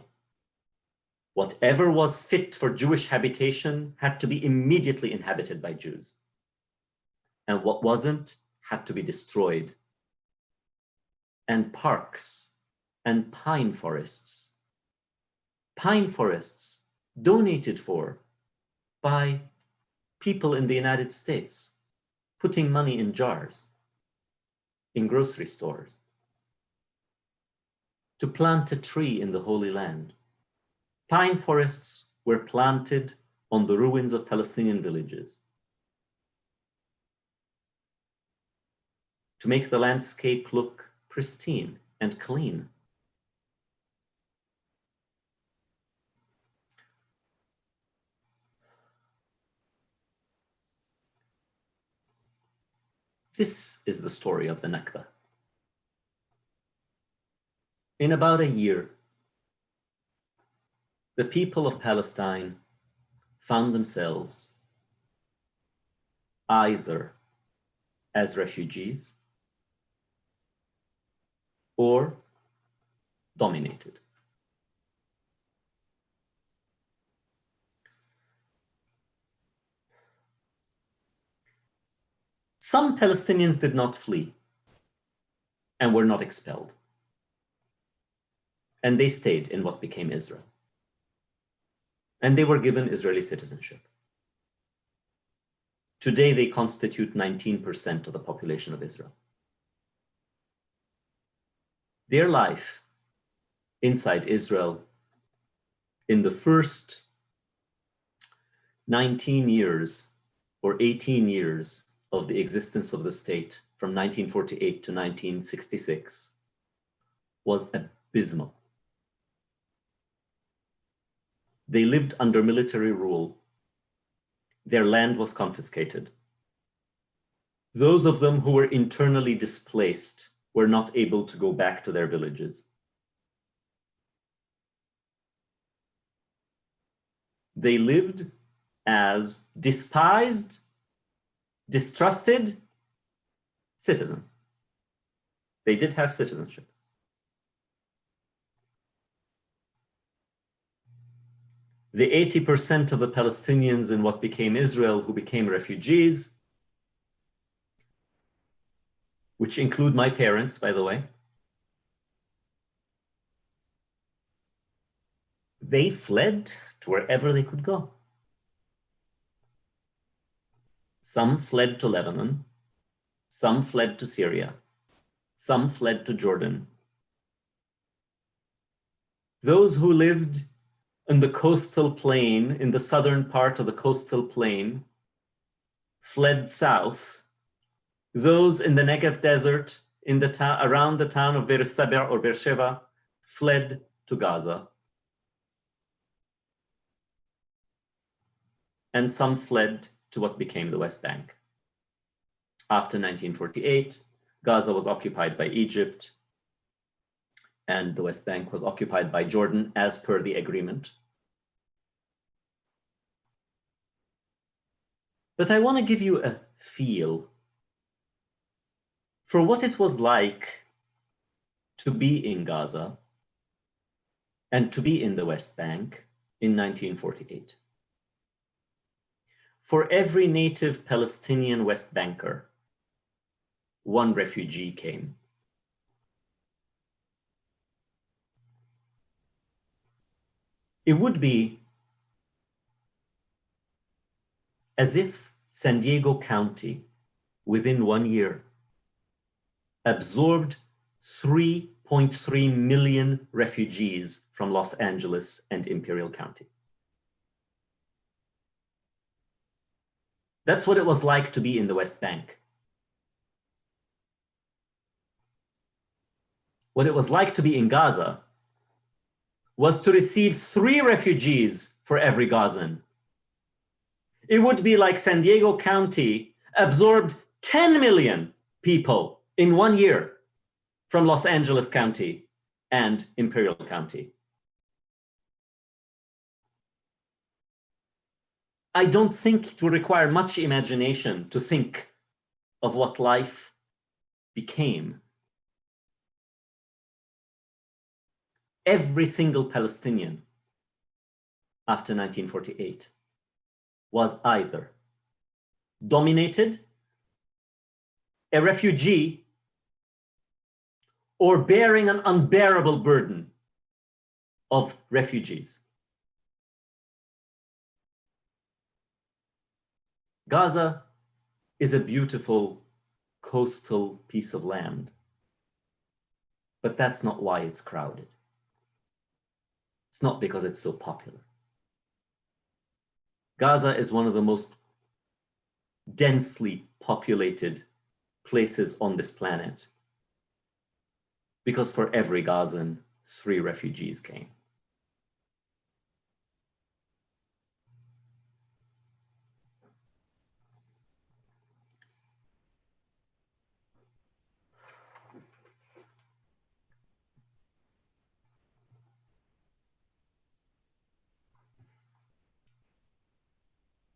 whatever was fit for Jewish habitation had to be immediately inhabited by Jews. And what wasn't had to be destroyed. And parks and pine forests donated for by people in the United States, putting money in jars in grocery stores to plant a tree in the Holy Land. Pine forests were planted on the ruins of Palestinian villages to make the landscape look pristine and clean. This is the story of the Nakba. In about a year, the people of Palestine found themselves either as refugees or dominated. Some Palestinians did not flee and were not expelled, and they stayed in what became Israel. And they were given Israeli citizenship. Today, they constitute 19% of the population of Israel. Their life inside Israel in the first 19 years or 18 years of the existence of the state from 1948 to 1966 was abysmal. They lived under military rule. Their land was confiscated. Those of them who were internally displaced were not able to go back to their villages. They lived as despised, distrusted citizens. They did have citizenship. The 80% of the Palestinians in what became Israel who became refugees, which include my parents, by the way, they fled to wherever they could go. Some fled to Lebanon, some fled to Syria, some fled to Jordan. Those who lived in the coastal plain, in the southern part of the coastal plain, fled south. Those in the Negev desert, in the around the town of Beer-Saba or Beersheba, fled to Gaza. And some fled to what became the West Bank. After 1948, Gaza was occupied by Egypt, and the West Bank was occupied by Jordan as per the agreement. But I want to give you a feel for what it was like to be in Gaza and to be in the West Bank in 1948. For every native Palestinian West Banker, one refugee came. It would be as if San Diego County, within 1 year, absorbed 3.3 million refugees from Los Angeles and Imperial County. That's what it was like to be in the West Bank. What it was like to be in Gaza was to receive 3 refugees for every Gazan. It would be like San Diego County absorbed 10 million people in 1 year from Los Angeles County and Imperial County. I don't think it will require much imagination to think of what life became. Every single Palestinian after 1948 was either dominated, a refugee, or bearing an unbearable burden of refugees. Gaza is a beautiful coastal piece of land, but that's not why it's crowded. It's not because it's so popular. Gaza is one of the most densely populated places on this planet because for every Gazan, 3 refugees came.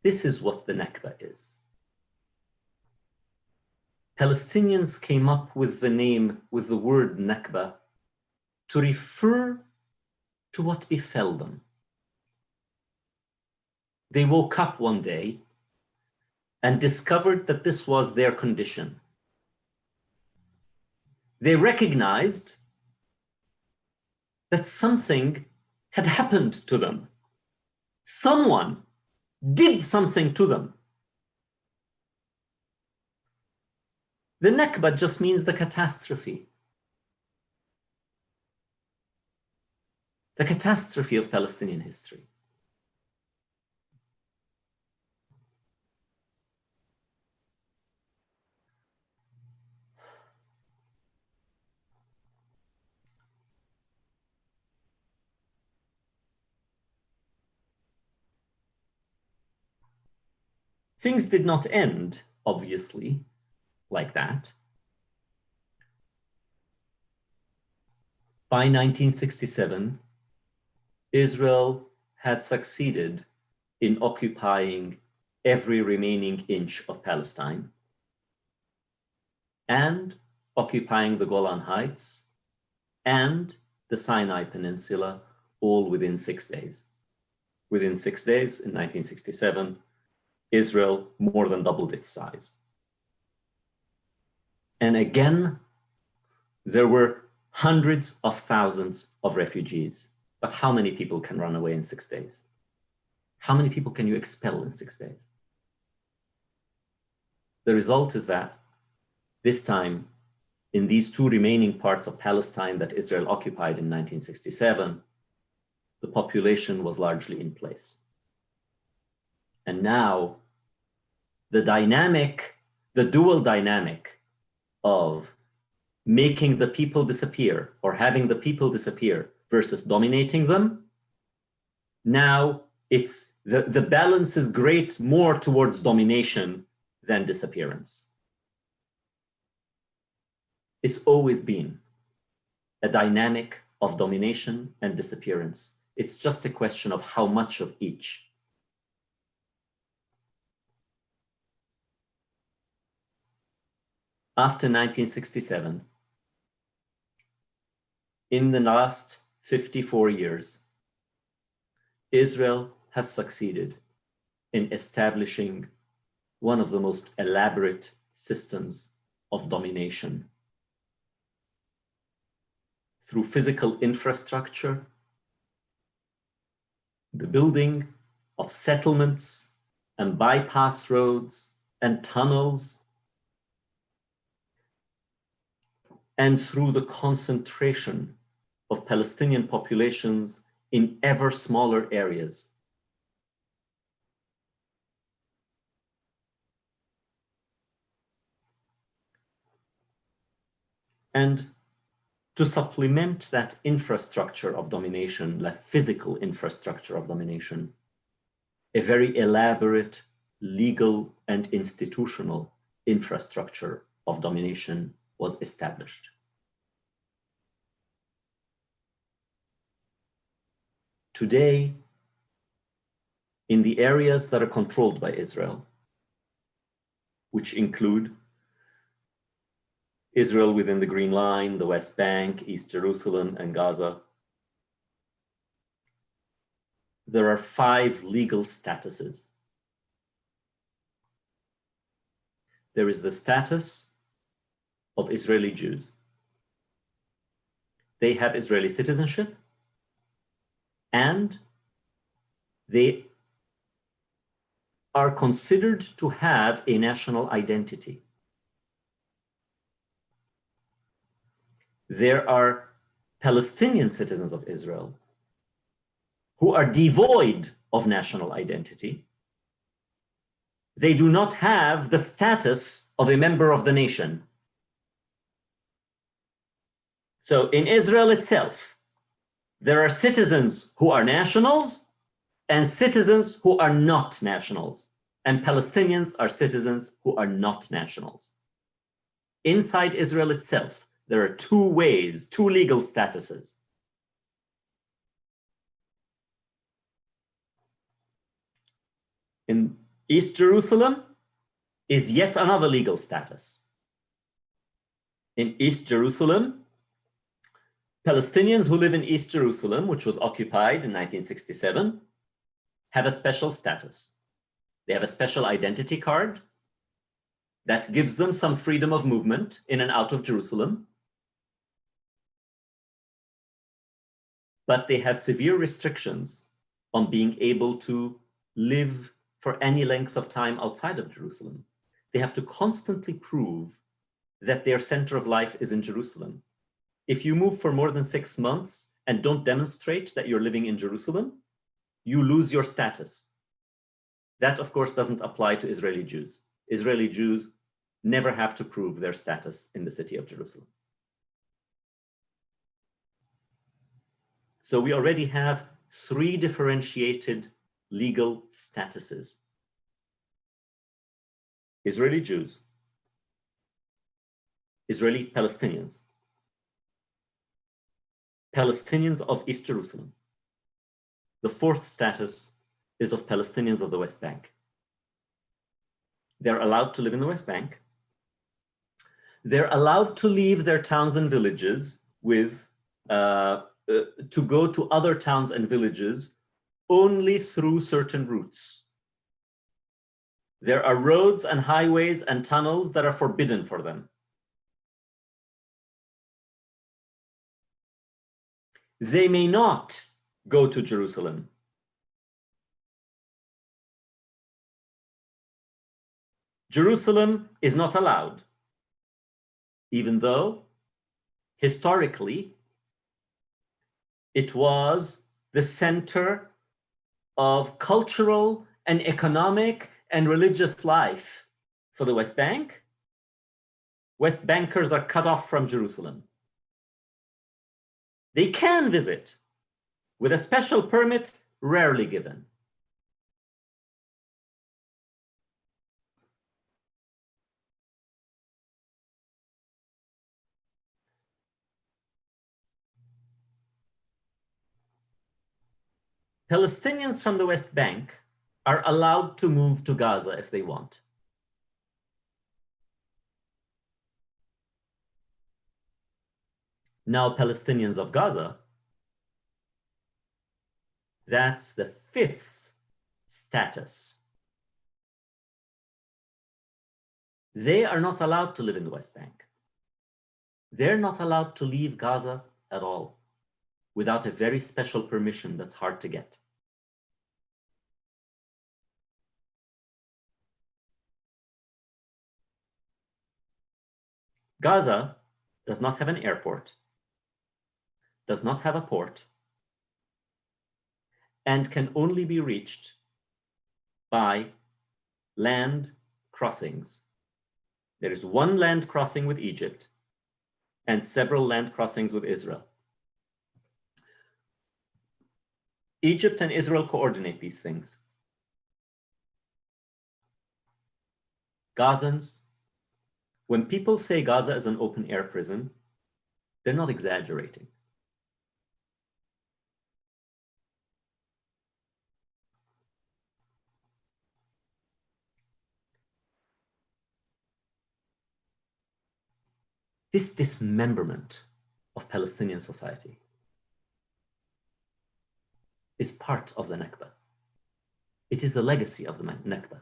This is what the Nakba is. Palestinians came up with the name, with the word Nakba, to refer to what befell them. They woke up one day and discovered that this was their condition. They recognized that something had happened to them. Someone did something to them. The Nakba just means the catastrophe. The catastrophe of Palestinian history. Things did not end, obviously, like that. By 1967, Israel had succeeded in occupying every remaining inch of Palestine and occupying the Golan Heights and the Sinai Peninsula, all within 6 days. Within 6 days, in 1967, Israel more than doubled its size. And again, there were hundreds of thousands of refugees. But how many people can run away in 6 days? How many people can you expel in 6 days? The result is that this time, in these two remaining parts of Palestine that Israel occupied in 1967, the population was largely in place. And now, the dual dynamic of making the people disappear or having the people disappear versus dominating them, now it's the balance is great more towards domination than disappearance. It's always been a dynamic of domination and disappearance. It's just a question of how much of each. After 1967, in the last 54 years, Israel has succeeded in establishing one of the most elaborate systems of domination through physical infrastructure, the building of settlements and bypass roads and tunnels, and through the concentration of Palestinian populations in ever smaller areas. And to supplement that infrastructure of domination, that physical infrastructure of domination, a very elaborate legal and institutional infrastructure of domination was established. Today, in the areas that are controlled by Israel, which include Israel within the Green Line, the West Bank, East Jerusalem, and Gaza, there are 5 legal statuses. There is the status of Israeli Jews. They have Israeli citizenship, and they are considered to have a national identity. There are Palestinian citizens of Israel who are devoid of national identity. They do not have the status of a member of the nation. So in Israel itself, there are citizens who are nationals and citizens who are not nationals. And Palestinians are citizens who are not nationals. Inside Israel itself, there are 2 ways, 2 legal statuses. In East Jerusalem is yet another legal status. In East Jerusalem, Palestinians who live in East Jerusalem, which was occupied in 1967, have a special status. They have a special identity card that gives them some freedom of movement in and out of Jerusalem. But they have severe restrictions on being able to live for any length of time outside of Jerusalem. They have to constantly prove that their center of life is in Jerusalem. If you move for more than 6 months and don't demonstrate that you're living in Jerusalem, you lose your status. That, of course, doesn't apply to Israeli Jews. Israeli Jews never have to prove their status in the city of Jerusalem. So we already have 3 differentiated legal statuses. Israeli Jews, Israeli Palestinians, Palestinians of East Jerusalem. The 4th status is of Palestinians of the West Bank. They're allowed to live in the West Bank. They're allowed to leave their towns and villages to go to other towns and villages only through certain routes. There are roads and highways and tunnels that are forbidden for them. They may not go to Jerusalem. Jerusalem is not allowed, even though historically it was the center of cultural and economic and religious life for the West Bank. West Bankers are cut off from Jerusalem. They can visit with a special permit, rarely given. Palestinians from the West Bank are allowed to move to Gaza if they want. Now, Palestinians of Gaza, that's the 5th status. They are not allowed to live in the West Bank. They're not allowed to leave Gaza at all without a very special permission that's hard to get. Gaza does not have an airport, does not have a port, and can only be reached by land crossings. There is one land crossing with Egypt and several land crossings with Israel. Egypt and Israel coordinate these things. Gazans, when people say Gaza is an open air prison, they're not exaggerating. This dismemberment of Palestinian society is part of the Nakba. It is the legacy of the Nakba.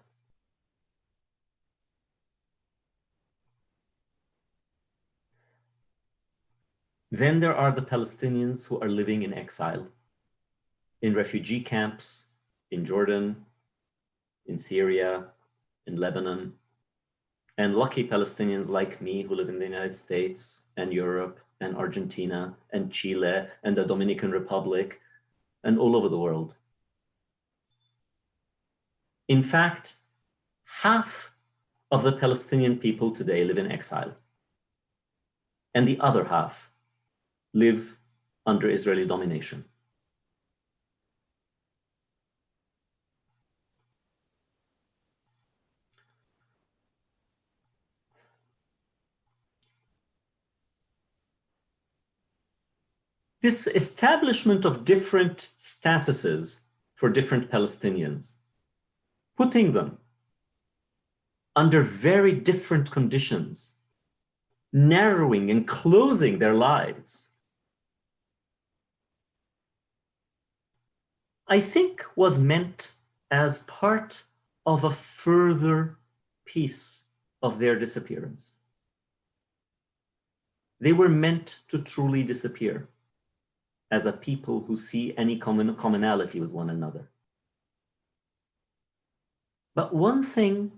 Then there are the Palestinians who are living in exile, in refugee camps, in Jordan, in Syria, in Lebanon, and lucky Palestinians like me who live in the United States and Europe and Argentina and Chile and the Dominican Republic and all over the world. In fact, half of the Palestinian people today live in exile, and the other half live under Israeli domination. This establishment of different statuses for different Palestinians, putting them under very different conditions, narrowing and closing their lives, I think was meant as part of a further piece of their disappearance. They were meant to truly disappear as a people who see any commonality with one another. But one thing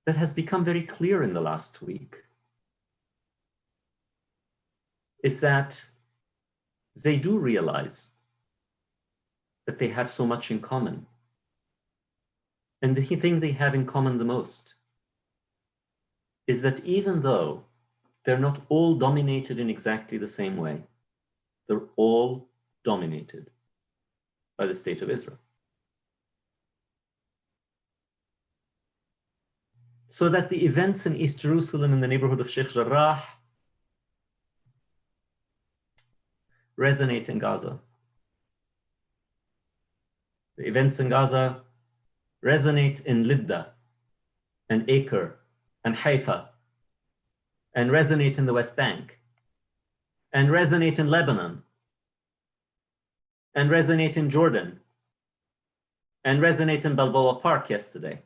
that has become very clear in the last week is that they do realize that they have so much in common. And the thing they have in common the most is that even though they're not all dominated in exactly the same way, they're all dominated by the state of Israel. So that the events in East Jerusalem in the neighborhood of Sheikh Jarrah resonate in Gaza. The events in Gaza resonate in Lidda and Acre and Haifa, and resonate in the West Bank, and resonate in Lebanon, and resonate in Jordan, and resonate in Balboa Park yesterday.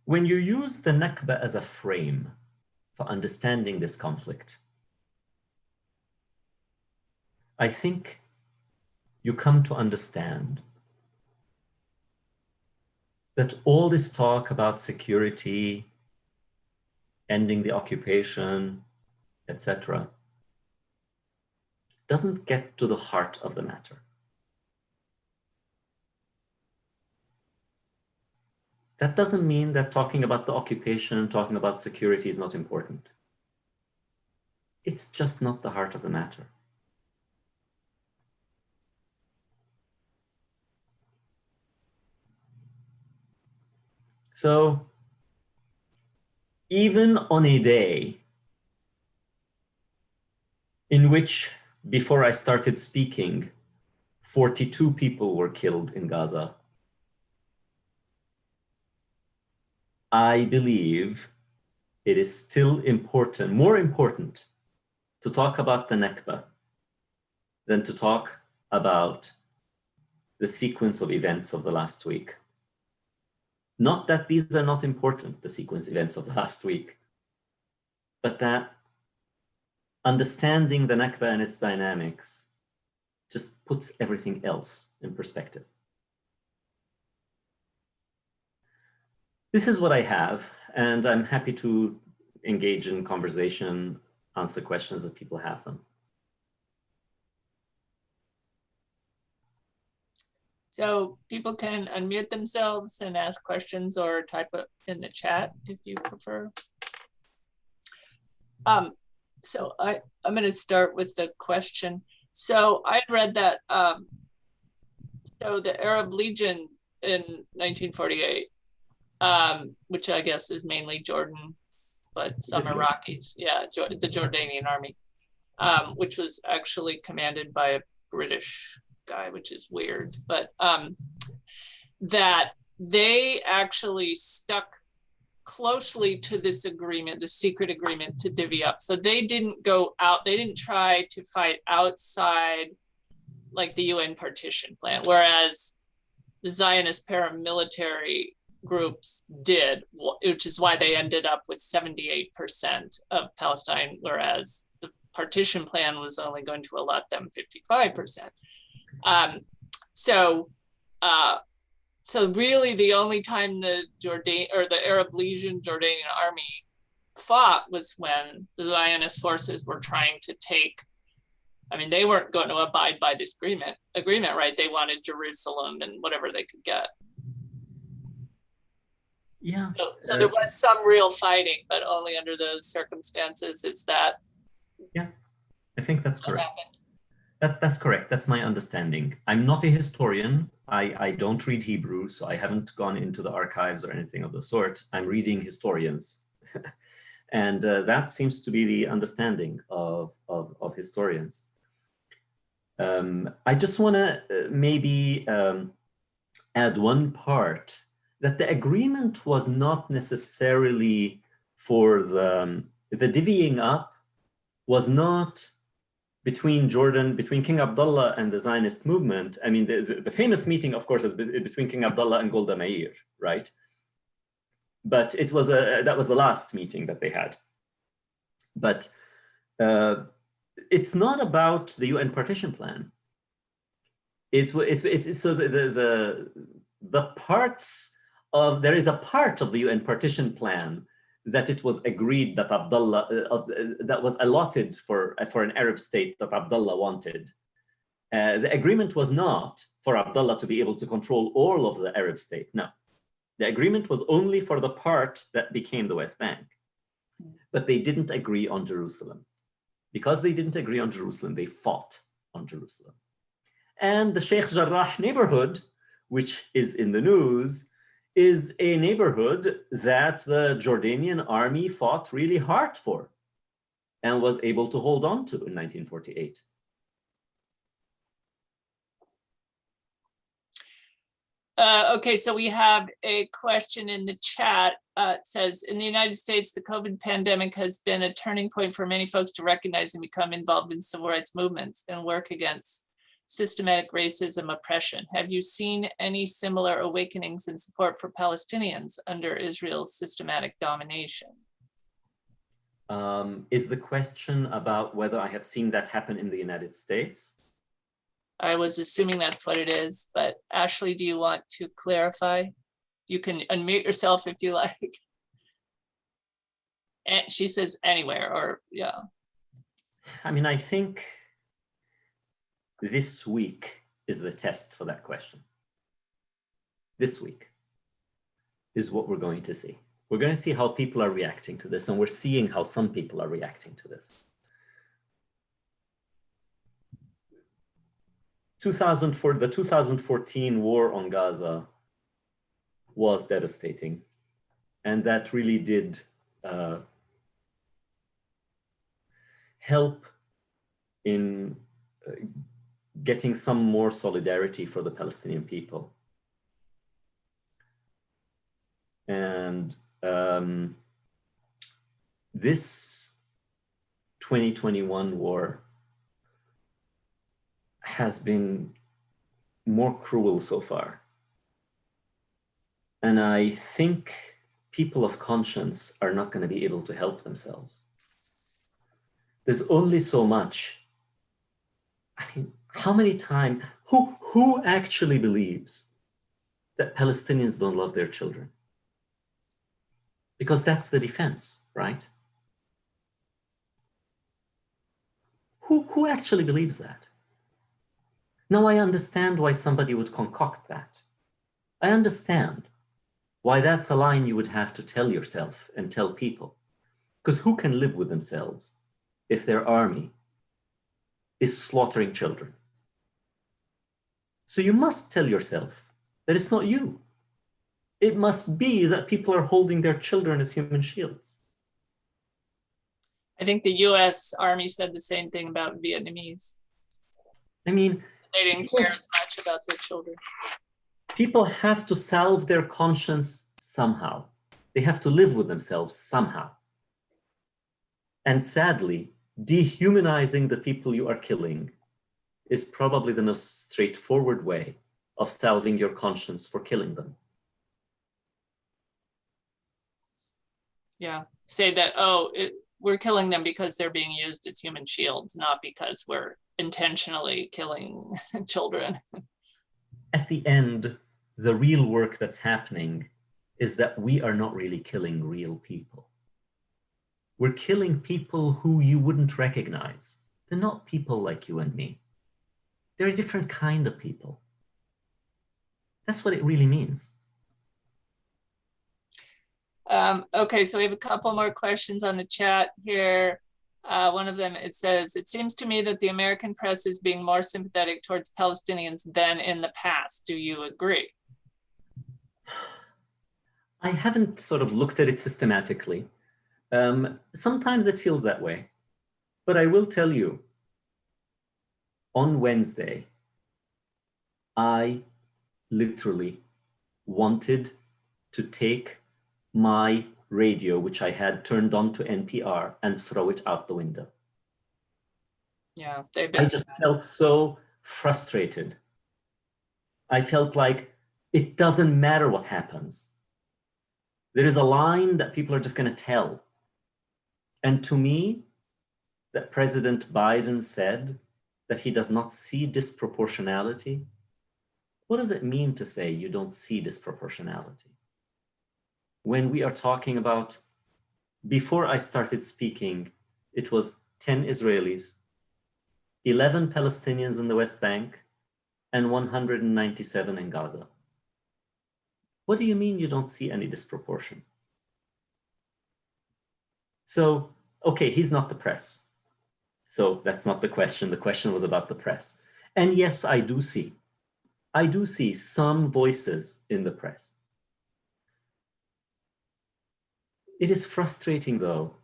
When you use the Nakba as a frame for understanding this conflict, I think you come to understand that all this talk about security, ending the occupation, etc., doesn't get to the heart of the matter. That doesn't mean that talking about the occupation and talking about security is not important. It's just not the heart of the matter. So, even on a day in which, before I started speaking, 42 people were killed in Gaza, I believe it is still important, more important, to talk about the Nakba than to talk about the sequence of events of the last week. Not that these are not important, the sequence events of the last week, but that understanding the Nakba and its dynamics just puts everything else in perspective. This is what I have, and I'm happy to engage in conversation, answer questions if people have them. So people can unmute themselves and ask questions or type it in the chat if you prefer. So I'm going to start with the question. So I read that, so the Arab Legion in 1948, which I guess is mainly Jordan, but some Iraqis, yeah, the Jordanian army, which was actually commanded by a British guy, which is weird, but that they actually stuck closely to this agreement, the secret agreement to divvy up. So they didn't go out, they didn't try to fight outside like the UN partition plan, whereas the Zionist paramilitary groups did, which is why they ended up with 78% of Palestine, whereas the partition plan was only going to allot them 55%. So really the only time the Arab Legion Jordanian army fought was when the Zionist forces were trying to take, I mean, they weren't going to abide by this agreement, right? They wanted Jerusalem and whatever they could get. Yeah. So there was some real fighting, but only under those circumstances is that. Yeah, I think that's correct. Happened. That's correct. That's my understanding. I'm not a historian. I don't read Hebrew, so I haven't gone into the archives or anything of the sort. I'm reading historians. And that seems to be the understanding of historians. I just want to maybe add one part, that the agreement was not necessarily for the divvying up was not between King Abdullah and the Zionist movement. I mean, the famous meeting, of course, is between King Abdullah and Golda Meir, right? But it was that was the last meeting that they had. But it's not about the UN partition plan. It's so the parts of, there is a part of the UN partition plan that it was agreed that Abdullah, that was allotted for an Arab state that Abdullah wanted. The agreement was not for Abdullah to be able to control all of the Arab state, no. The agreement was only for the part that became the West Bank. But they didn't agree on Jerusalem. Because they didn't agree on Jerusalem, they fought on Jerusalem. And the Sheikh Jarrah neighborhood, which is in the news, is a neighborhood that the Jordanian army fought really hard for and was able to hold on to in 1948. Okay, so we have a question in the chat. It says, in the United States, the COVID pandemic has been a turning point for many folks to recognize and become involved in civil rights movements and work against systematic racism oppression. Have you seen any similar awakenings in support for Palestinians under Israel's systematic domination? Is the question about whether I have seen that happen in the United States? I was assuming that's what it is, but Ashley, do you want to clarify? You can unmute yourself if you like. And she says anywhere, or yeah. I mean, I think this week is the test for that question. This week is what we're going to see. We're going to see how people are reacting to this, and we're seeing how some people are reacting to this. the 2014 war on Gaza was devastating, and that really did help in getting some more solidarity for the Palestinian people. And this 2021 war has been more cruel so far. And I think people of conscience are not going to be able to help themselves. There's only so much. I mean, how many times, who actually believes that Palestinians don't love their children? Because that's the defense, right? Who actually believes that? Now I understand why somebody would concoct that. I understand why that's a line you would have to tell yourself and tell people. Because who can live with themselves if their army is slaughtering children? So you must tell yourself that it's not you. It must be that people are holding their children as human shields. I think the US Army said the same thing about Vietnamese. I mean, they didn't care as much about their children. People have to salve their conscience somehow. They have to live with themselves somehow. And sadly, dehumanizing the people you are killing is probably the most straightforward way of salving your conscience for killing them. Yeah, say that, oh, we're killing them because they're being used as human shields, not because we're intentionally killing children. At the end, the real work that's happening is that we are not really killing real people. We're killing people who you wouldn't recognize. They're not people like you and me. They're a different kind of people. That's what it really means. Okay, so we have a couple more questions on the chat here. One of them, it says, it seems to me that the American press is being more sympathetic towards Palestinians than in the past. Do you agree? I haven't sort of looked at it systematically. Sometimes it feels that way. But I will tell you, on Wednesday, I literally wanted to take my radio, which I had turned on to NPR, and throw it out the window. Yeah, I just felt so frustrated. I felt like it doesn't matter what happens. There is a line that people are just going to tell. And to me, that President Biden said that he does not see disproportionality. What does it mean to say you don't see disproportionality? When we are talking about, before I started speaking, it was 10 Israelis, 11 Palestinians in the West Bank, and 197 in Gaza. What do you mean you don't see any disproportion? So, okay, he's not the press. So that's not the question. The question was about the press. And yes, I do see some voices in the press. It is frustrating, though,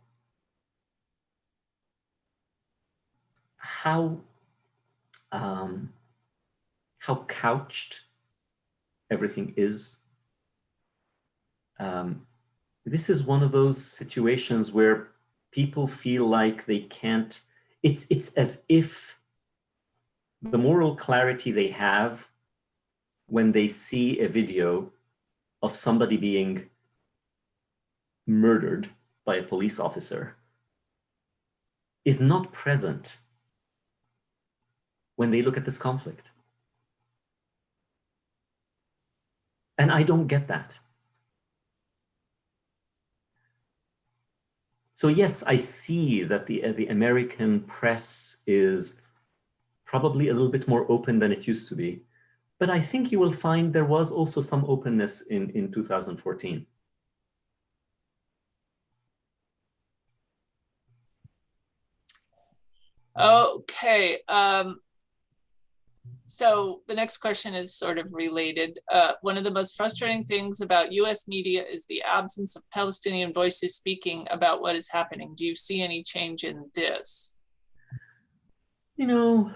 how couched everything is. This is one of those situations where people feel like they can't, it's as if the moral clarity they have when they see a video of somebody being murdered by a police officer is not present when they look at this conflict. And I don't get that. So yes, I see that the American press is probably a little bit more open than it used to be. But I think you will find there was also some openness in 2014. Okay. So the next question is sort of related. One of the most frustrating things about US media is the absence of Palestinian voices speaking about what is happening. Do you see any change in this? You know,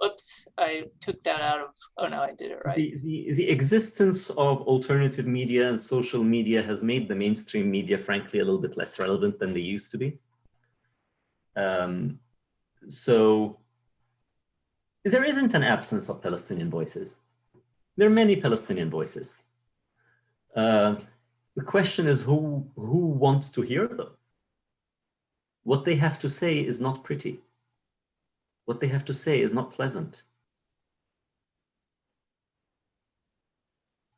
oops, I took that out of, oh no, I did it right. The existence of alternative media and social media has made the mainstream media, frankly, a little bit less relevant than they used to be. So there isn't an absence of Palestinian voices. There are many Palestinian voices. The question is who wants to hear them? What they have to say is not pretty. What they have to say is not pleasant.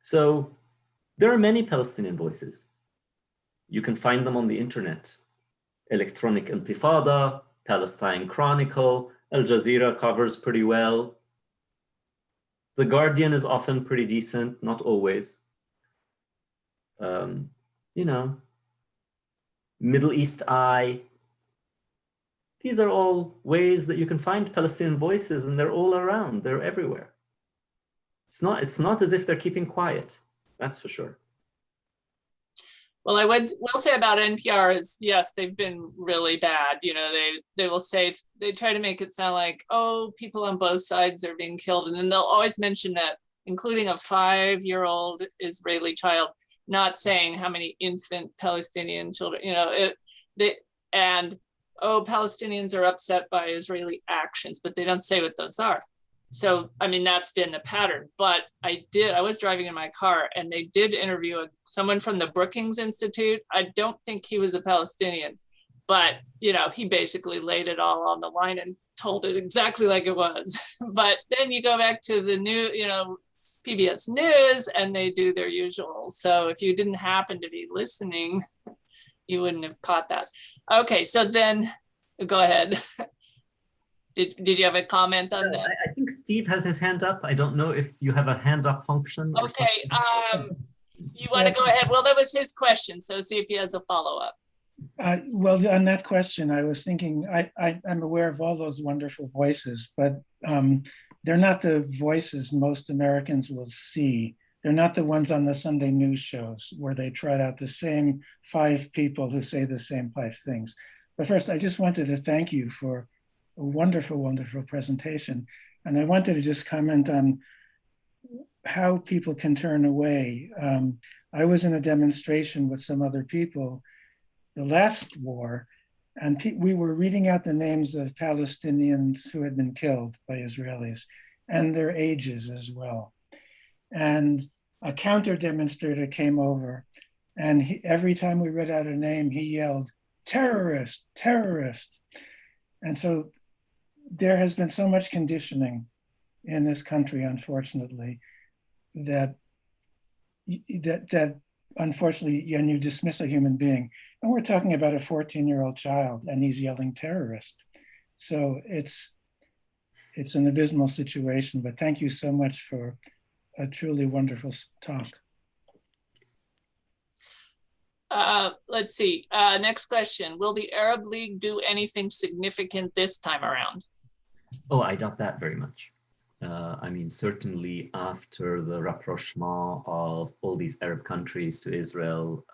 So there are many Palestinian voices. You can find them on the internet. Electronic Intifada, Palestine Chronicle, Al Jazeera covers pretty well. The Guardian is often pretty decent, not always. You know, Middle East Eye. These are all ways that you can find Palestinian voices, and they're all around, they're everywhere. It's not as if they're keeping quiet, that's for sure. Well, I will say about NPR is, yes, they've been really bad. You know, they will say, they try to make it sound like, oh, people on both sides are being killed. And then they'll always mention that, including a 5-year-old Israeli child, not saying how many infant Palestinian children, you know, oh, Palestinians are upset by Israeli actions, but they don't say what those are. So, I mean, that's been the pattern. But I was driving in my car and they did interview someone from the Brookings Institute. I don't think he was a Palestinian, but, you know, he basically laid it all on the line and told it exactly like it was. But then you go back to the new, you know, PBS News and they do their usual. So if you didn't happen to be listening, you wouldn't have caught that. Okay, so then go ahead. Did you have a comment on that? I think Steve has his hand up. I don't know if you have a hand up function. Okay, you want to go ahead? Well, that was his question, so see if he has a follow-up. Well, on that question, I was thinking, I'm aware of all those wonderful voices, but they're not the voices most Americans will see. They're not the ones on the Sunday news shows where they trot out the same 5 people who say the same 5 things. But first, I just wanted to thank you for a wonderful, wonderful presentation. And I wanted to just comment on how people can turn away. I was in a demonstration with some other people the last war, and we were reading out the names of Palestinians who had been killed by Israelis and their ages as well. And a counter demonstrator came over, and every time we read out a name, he yelled, "Terrorist, terrorist." And so there has been so much conditioning in this country, unfortunately, that unfortunately, when you dismiss a human being, and we're talking about a 14-year-old child, and he's yelling terrorist. So it's an abysmal situation, but thank you so much for a truly wonderful talk. Let's see, next question. Will the Arab League do anything significant this time around? Oh, I doubt that very much. I mean, certainly after the rapprochement of all these Arab countries to Israel,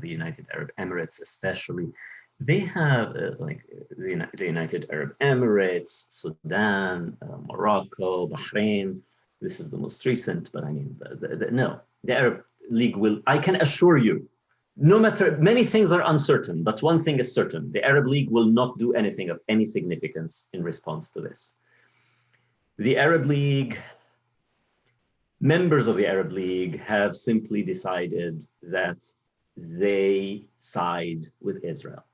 the United Arab Emirates especially, they have like the United Arab Emirates, Sudan, Morocco, Bahrain. This is the most recent, but I mean, no, the Arab League will, I can assure you, no matter, many things are uncertain, but one thing is certain, the Arab League will not do anything of any significance in response to this. The Arab League, members of the Arab League have simply decided that they side with Israel.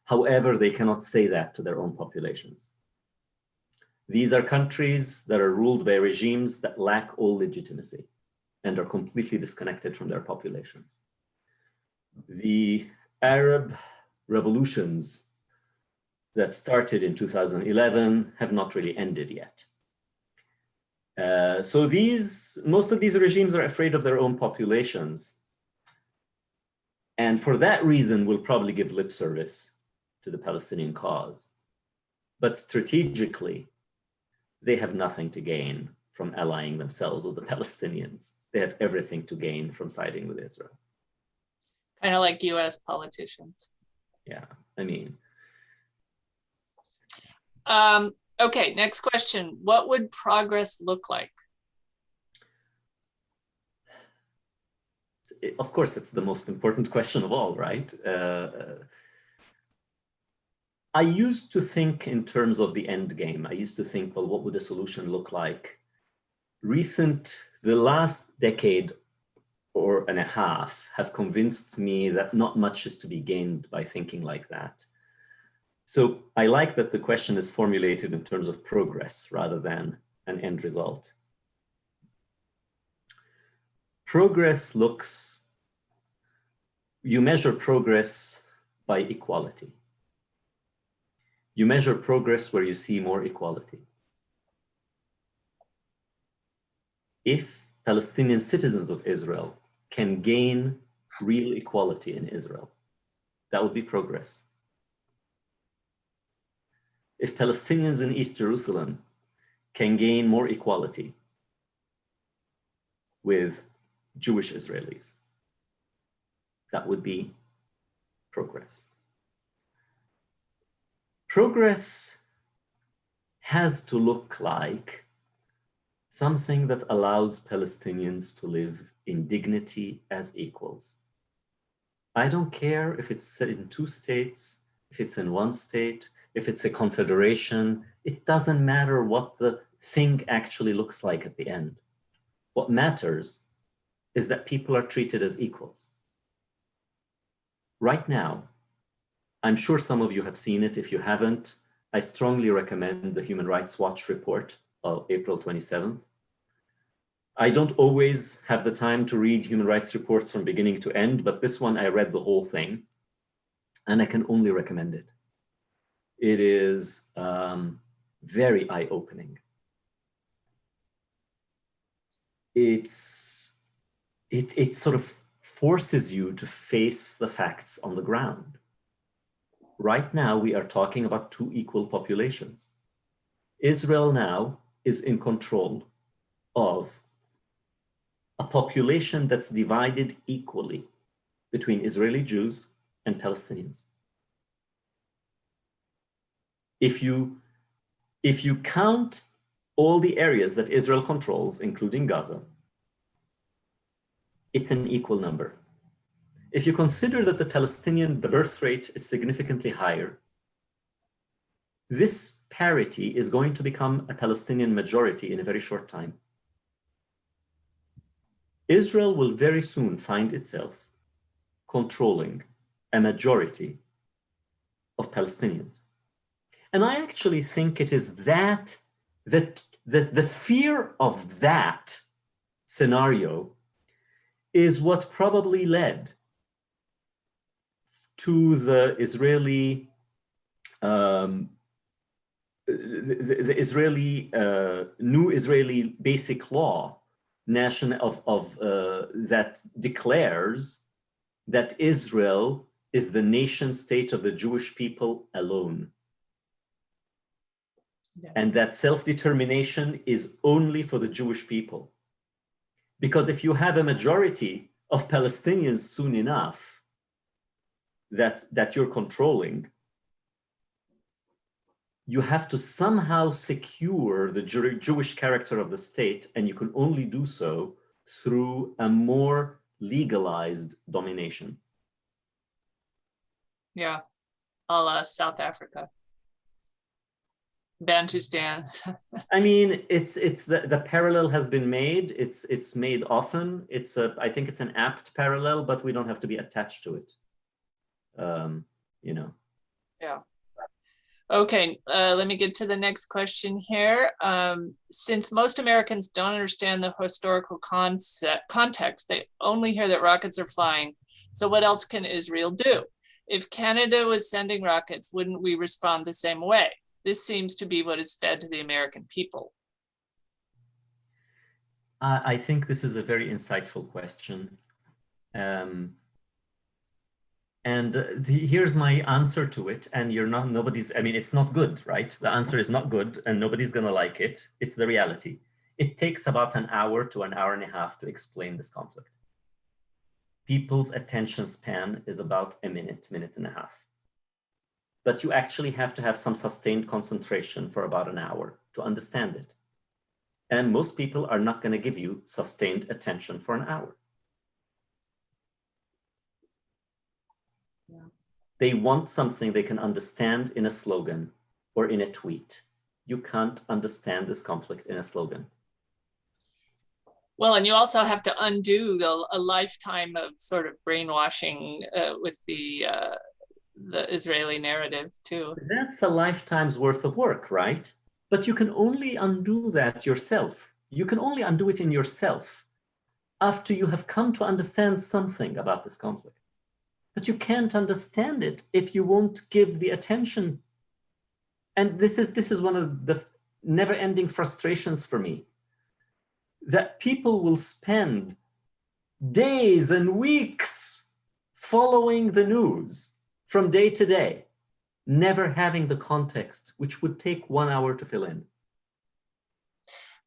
However, they cannot say that to their own populations. These are countries that are ruled by regimes that lack all legitimacy and are completely disconnected from their populations. The Arab revolutions that started in 2011 have not really ended yet. So most of these regimes are afraid of their own populations. And for that reason, will probably give lip service to the Palestinian cause. But strategically, they have nothing to gain from allying themselves with the Palestinians. They have everything to gain from siding with Israel. Kind of like US politicians. Yeah, I mean. Okay, next question. What would progress look like? Of course, it's the most important question of all, right? I used to think in terms of the end game. I used to think, well, what would a solution look like? The last decade or and a half have convinced me that not much is to be gained by thinking like that. So I like that the question is formulated in terms of progress rather than an end result. Progress looks, you measure progress by equality. You measure progress where you see more equality. If Palestinian citizens of Israel can gain real equality in Israel, that would be progress. If Palestinians in East Jerusalem can gain more equality with Jewish Israelis, that would be progress. Progress has to look like something that allows Palestinians to live in dignity as equals. I don't care if it's in 2 states, if it's in 1 state, if it's a confederation, it doesn't matter what the thing actually looks like at the end. What matters is that people are treated as equals. Right now, I'm sure some of you have seen it. If you haven't, I strongly recommend the Human Rights Watch report of April 27th. I don't always have the time to read human rights reports from beginning to end, but this one, I read the whole thing, and I can only recommend it. It is very eye-opening. It sort of forces you to face the facts on the ground. Right now, we are talking about two equal populations. Israel now is in control of a population that's divided equally between Israeli Jews and Palestinians. If you count all the areas that Israel controls, including Gaza, it's an equal number. If you consider that the Palestinian birth rate is significantly higher, this parity is going to become a Palestinian majority in a very short time. Israel will very soon find itself controlling a majority of Palestinians. And I actually think it is that the fear of that scenario is what probably led to the Israeli new Israeli basic law that declares that Israel is the nation state of the Jewish people alone. Yeah. And that self-determination is only for the Jewish people. Because if you have a majority of Palestinians soon enough that you're controlling, you have to somehow secure the Jewish character of the state, and you can only do so through a more legalized domination. Yeah, a la South Africa. Bantustan. I mean, it's the parallel has been made. It's made often. I think it's an apt parallel, but we don't have to be attached to it. You know. Yeah. Okay, let me get to the next question here. Since most Americans don't understand the historical context, they only hear that rockets are flying. So what else can Israel do? If Canada was sending rockets, wouldn't we respond the same way? This seems to be what is fed to the American people. I think this is a very insightful question. Here's my answer to it, and it's not good, right? The answer is not good, and nobody's gonna like it. It's the reality. It takes about an hour to an hour and a half to explain this conflict. People's attention span is about a minute and a half. But you actually have to have some sustained concentration for about an hour to understand it. And most people are not gonna give you sustained attention for an hour. Yeah. They want something they can understand in a slogan or in a tweet. You can't understand this conflict in a slogan. Well, and you also have to undo a lifetime of sort of brainwashing with the Israeli narrative too. That's a lifetime's worth of work, right? But you can only undo that yourself. You can only undo it in yourself after you have come to understand something about this conflict. But you can't understand it if you won't give the attention. And this is one of the never-ending frustrations for me, that people will spend days and weeks following the news from day to day, never having the context, which would take 1 hour to fill in.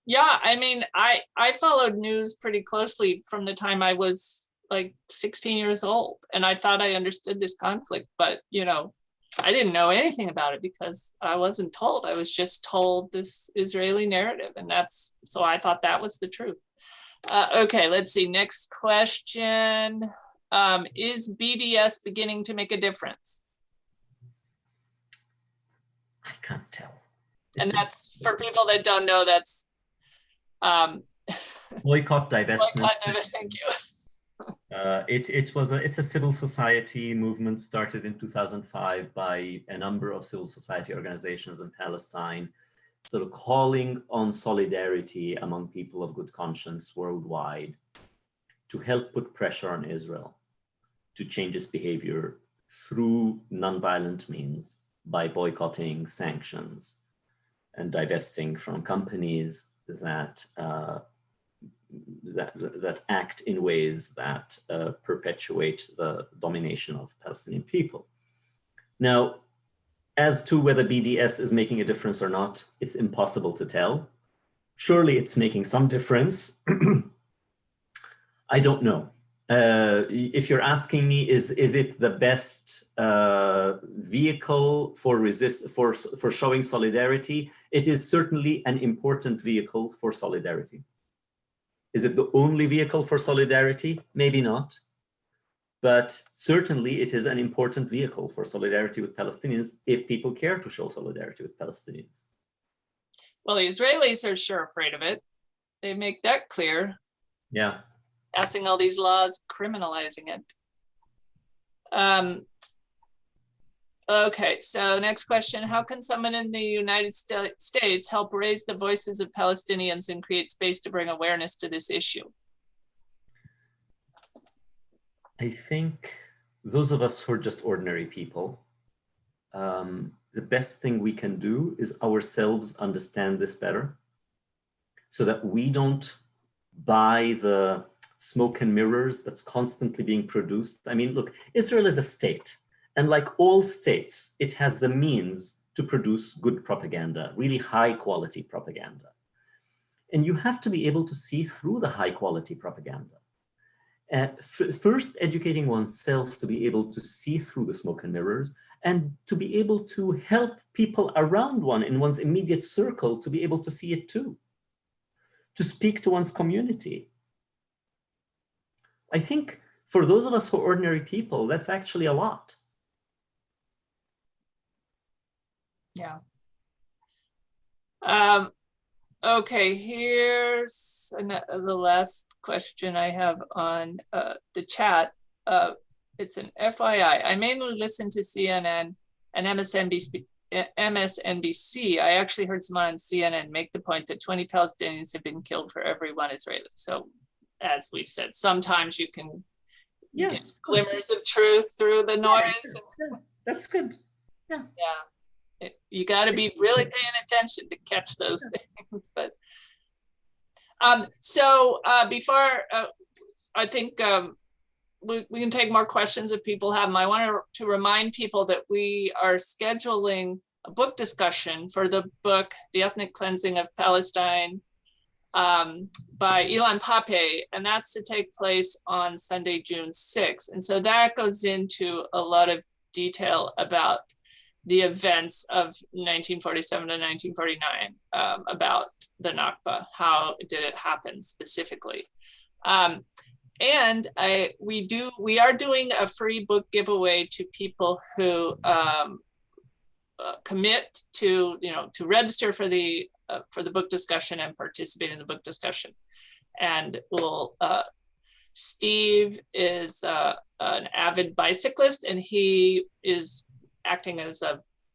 Yeah, I mean, I followed news pretty closely from the time I was like 16 years old, and I thought I understood this conflict, but you know, I didn't know anything about it because I wasn't told. I was just told this Israeli narrative, and so I thought that was the truth. Okay, let's see. Next question. Is BDS beginning to make a difference? I can't tell. And that's, for people that don't know, that's boycott, divestment. Boycott, divestment, thank you. It's a civil society movement started in 2005 by a number of civil society organizations in Palestine, sort of calling on solidarity among people of good conscience worldwide to help put pressure on Israel to change its behavior through nonviolent means by boycotting, sanctions, and divesting from companies that that act in ways that perpetuate the domination of Palestinian people. Now, as to whether BDS is making a difference or not, it's impossible to tell. Surely it's making some difference. I don't know. If you're asking me, is it the best vehicle for showing solidarity? It is certainly an important vehicle for solidarity. Is it the only vehicle for solidarity? Maybe not. But certainly it is an important vehicle for solidarity with Palestinians if people care to show solidarity with Palestinians. Well, the Israelis are sure afraid of it. They make that clear. Yeah. Passing all these laws, criminalizing it. Okay, so next question. How can someone in the United States help raise the voices of Palestinians and create space to bring awareness to this issue? I think those of us who are just ordinary people, the best thing we can do is ourselves understand this better so that we don't buy the smoke and mirrors that's constantly being produced. I mean, look, Israel is a state, and like all states, it has the means to produce good propaganda, really high quality propaganda. And you have to be able to see through the high quality propaganda. First, educating oneself to be able to see through the smoke and mirrors, and to be able to help people around one in one's immediate circle to be able to see it too, to speak to one's community. I think for those of us who are ordinary people, that's actually a lot. Yeah. Okay, here's the last question I have on the chat. It's an FYI. I mainly listen to CNN and MSNBC. I actually heard someone on CNN make the point that 20 Palestinians have been killed for every one Israeli. So as we said, sometimes you can get glimmers of truth through the noise. Yeah, that's good. Yeah. Yeah. You got to be really paying attention to catch those things. But before I think we can take more questions if people have them. I want to remind people that we are scheduling a book discussion for the book, The Ethnic Cleansing of Palestine, by Ilan Pappé, and that's to take place on Sunday, June 6th. And so that goes into a lot of detail about the events of 1947 to 1949, about the Nakba, how did it happen specifically. And we are doing a free book giveaway to people who commit to, to register for the book discussion and participate in the book discussion. And Steve is an avid bicyclist, and he is acting as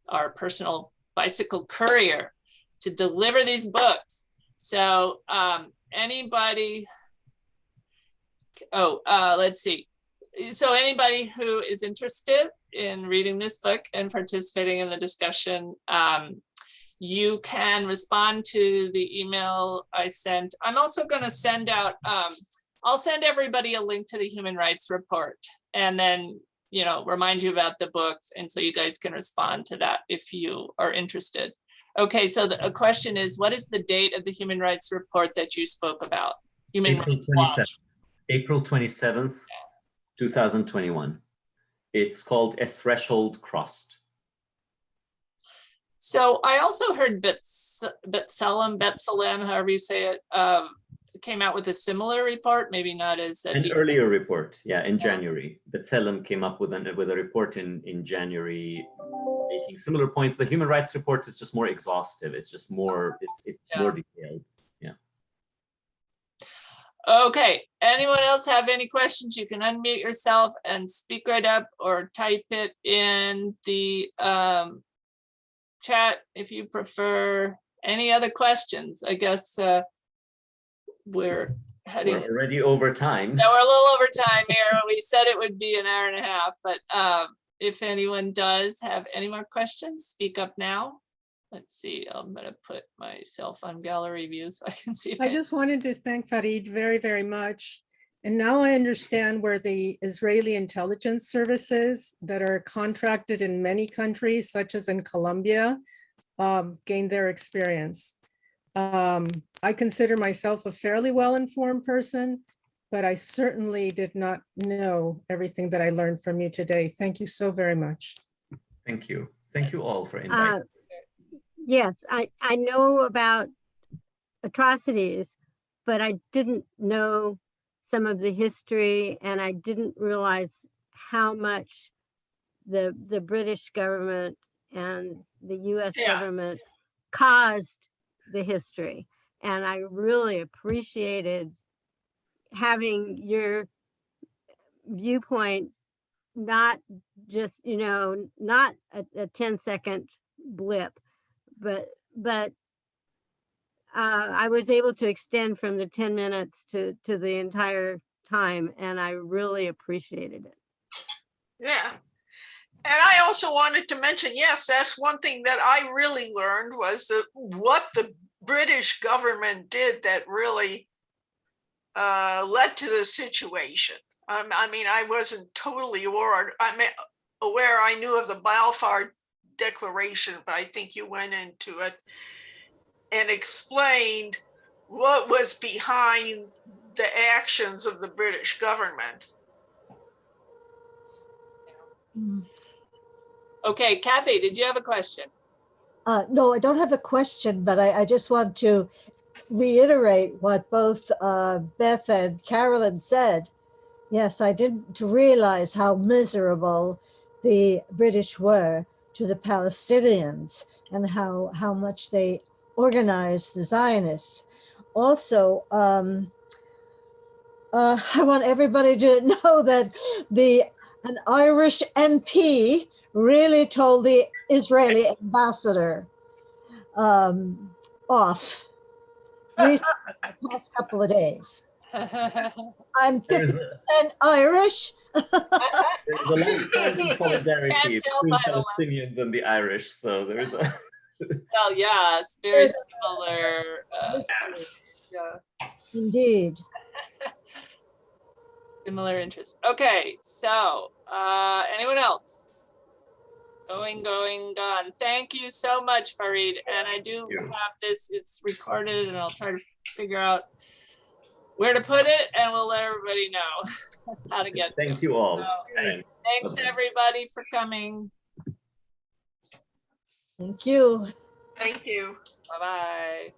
our personal bicycle courier to deliver these books. So anybody, let's see. So anybody who is interested in reading this book and participating in the discussion, you can respond to the email I sent. I'm also going to send out, I'll send everybody a link to the Human Rights Report, and then, remind you about the books. And so you guys can respond to that if you are interested. Okay, so the question is, what is the date of the Human Rights Report that you spoke about? April 27th, 2021. It's called A Threshold Crossed. So I also heard B'Tselem, however you say it, came out with a similar report, maybe not as an earlier report, in January. B'Tselem came up with a report in January, making similar points. The Human Rights Report is just more exhaustive. It's just more, it's more detailed. Yeah. Okay, anyone else have any questions? You can unmute yourself and speak right up, or type it in the chat if you prefer. Any other questions? I guess we're already over time. Yeah, we're a little over time here. We said it would be an hour and a half, but if anyone does have any more questions, speak up now. let's see, I'm gonna put myself on gallery view so I can see if I just wanted to thank Farid very, very much. And now I understand where the Israeli intelligence services that are contracted in many countries, such as in Colombia, gained their experience. I consider myself a fairly well-informed person, but I certainly did not know everything that I learned from you today. Thank you so very much. Thank you. Thank you all for inviting. Yes, I know about atrocities, but I didn't know some of the history, and I didn't realize how much the British government and the US government caused the history. And I really appreciated having your viewpoint, not just, you know, not a 10-second blip, but I was able to extend from the 10 minutes to the entire time, and I really appreciated it. Yeah. And I also wanted to mention, yes, that's one thing that I really learned was what the British government did that really led to the situation. I mean, I wasn't totally aware. I knew of the Balfour Declaration, but I think you went into it and explained what was behind the actions of the British government. Okay, Kathy, did you have a question? No, I don't have a question, but I just want to reiterate what both Beth and Carolyn said. Yes, I didn't realize how miserable the British were to the Palestinians and how much they organized the Zionists. Also, I want everybody to know that an Irish MP really told the Israeli ambassador off recently, the past couple of days. I'm 50% Irish. There's a long-standing solidarity Can't tell between by the last- Palestinians and the Irish, so there's a... Well, yeah, it's very similar. Yes. Yeah, Indeed. similar interests. Okay, so anyone else? Going, gone. Thank you so much, Farid. And I do you. have this, it's recorded, and I'll try to figure out where to put it, and we'll let everybody know how to get to it. Thank you all. So, Thanks. thanks Bye-bye. everybody for coming. Thank you. Thank you. Bye-bye.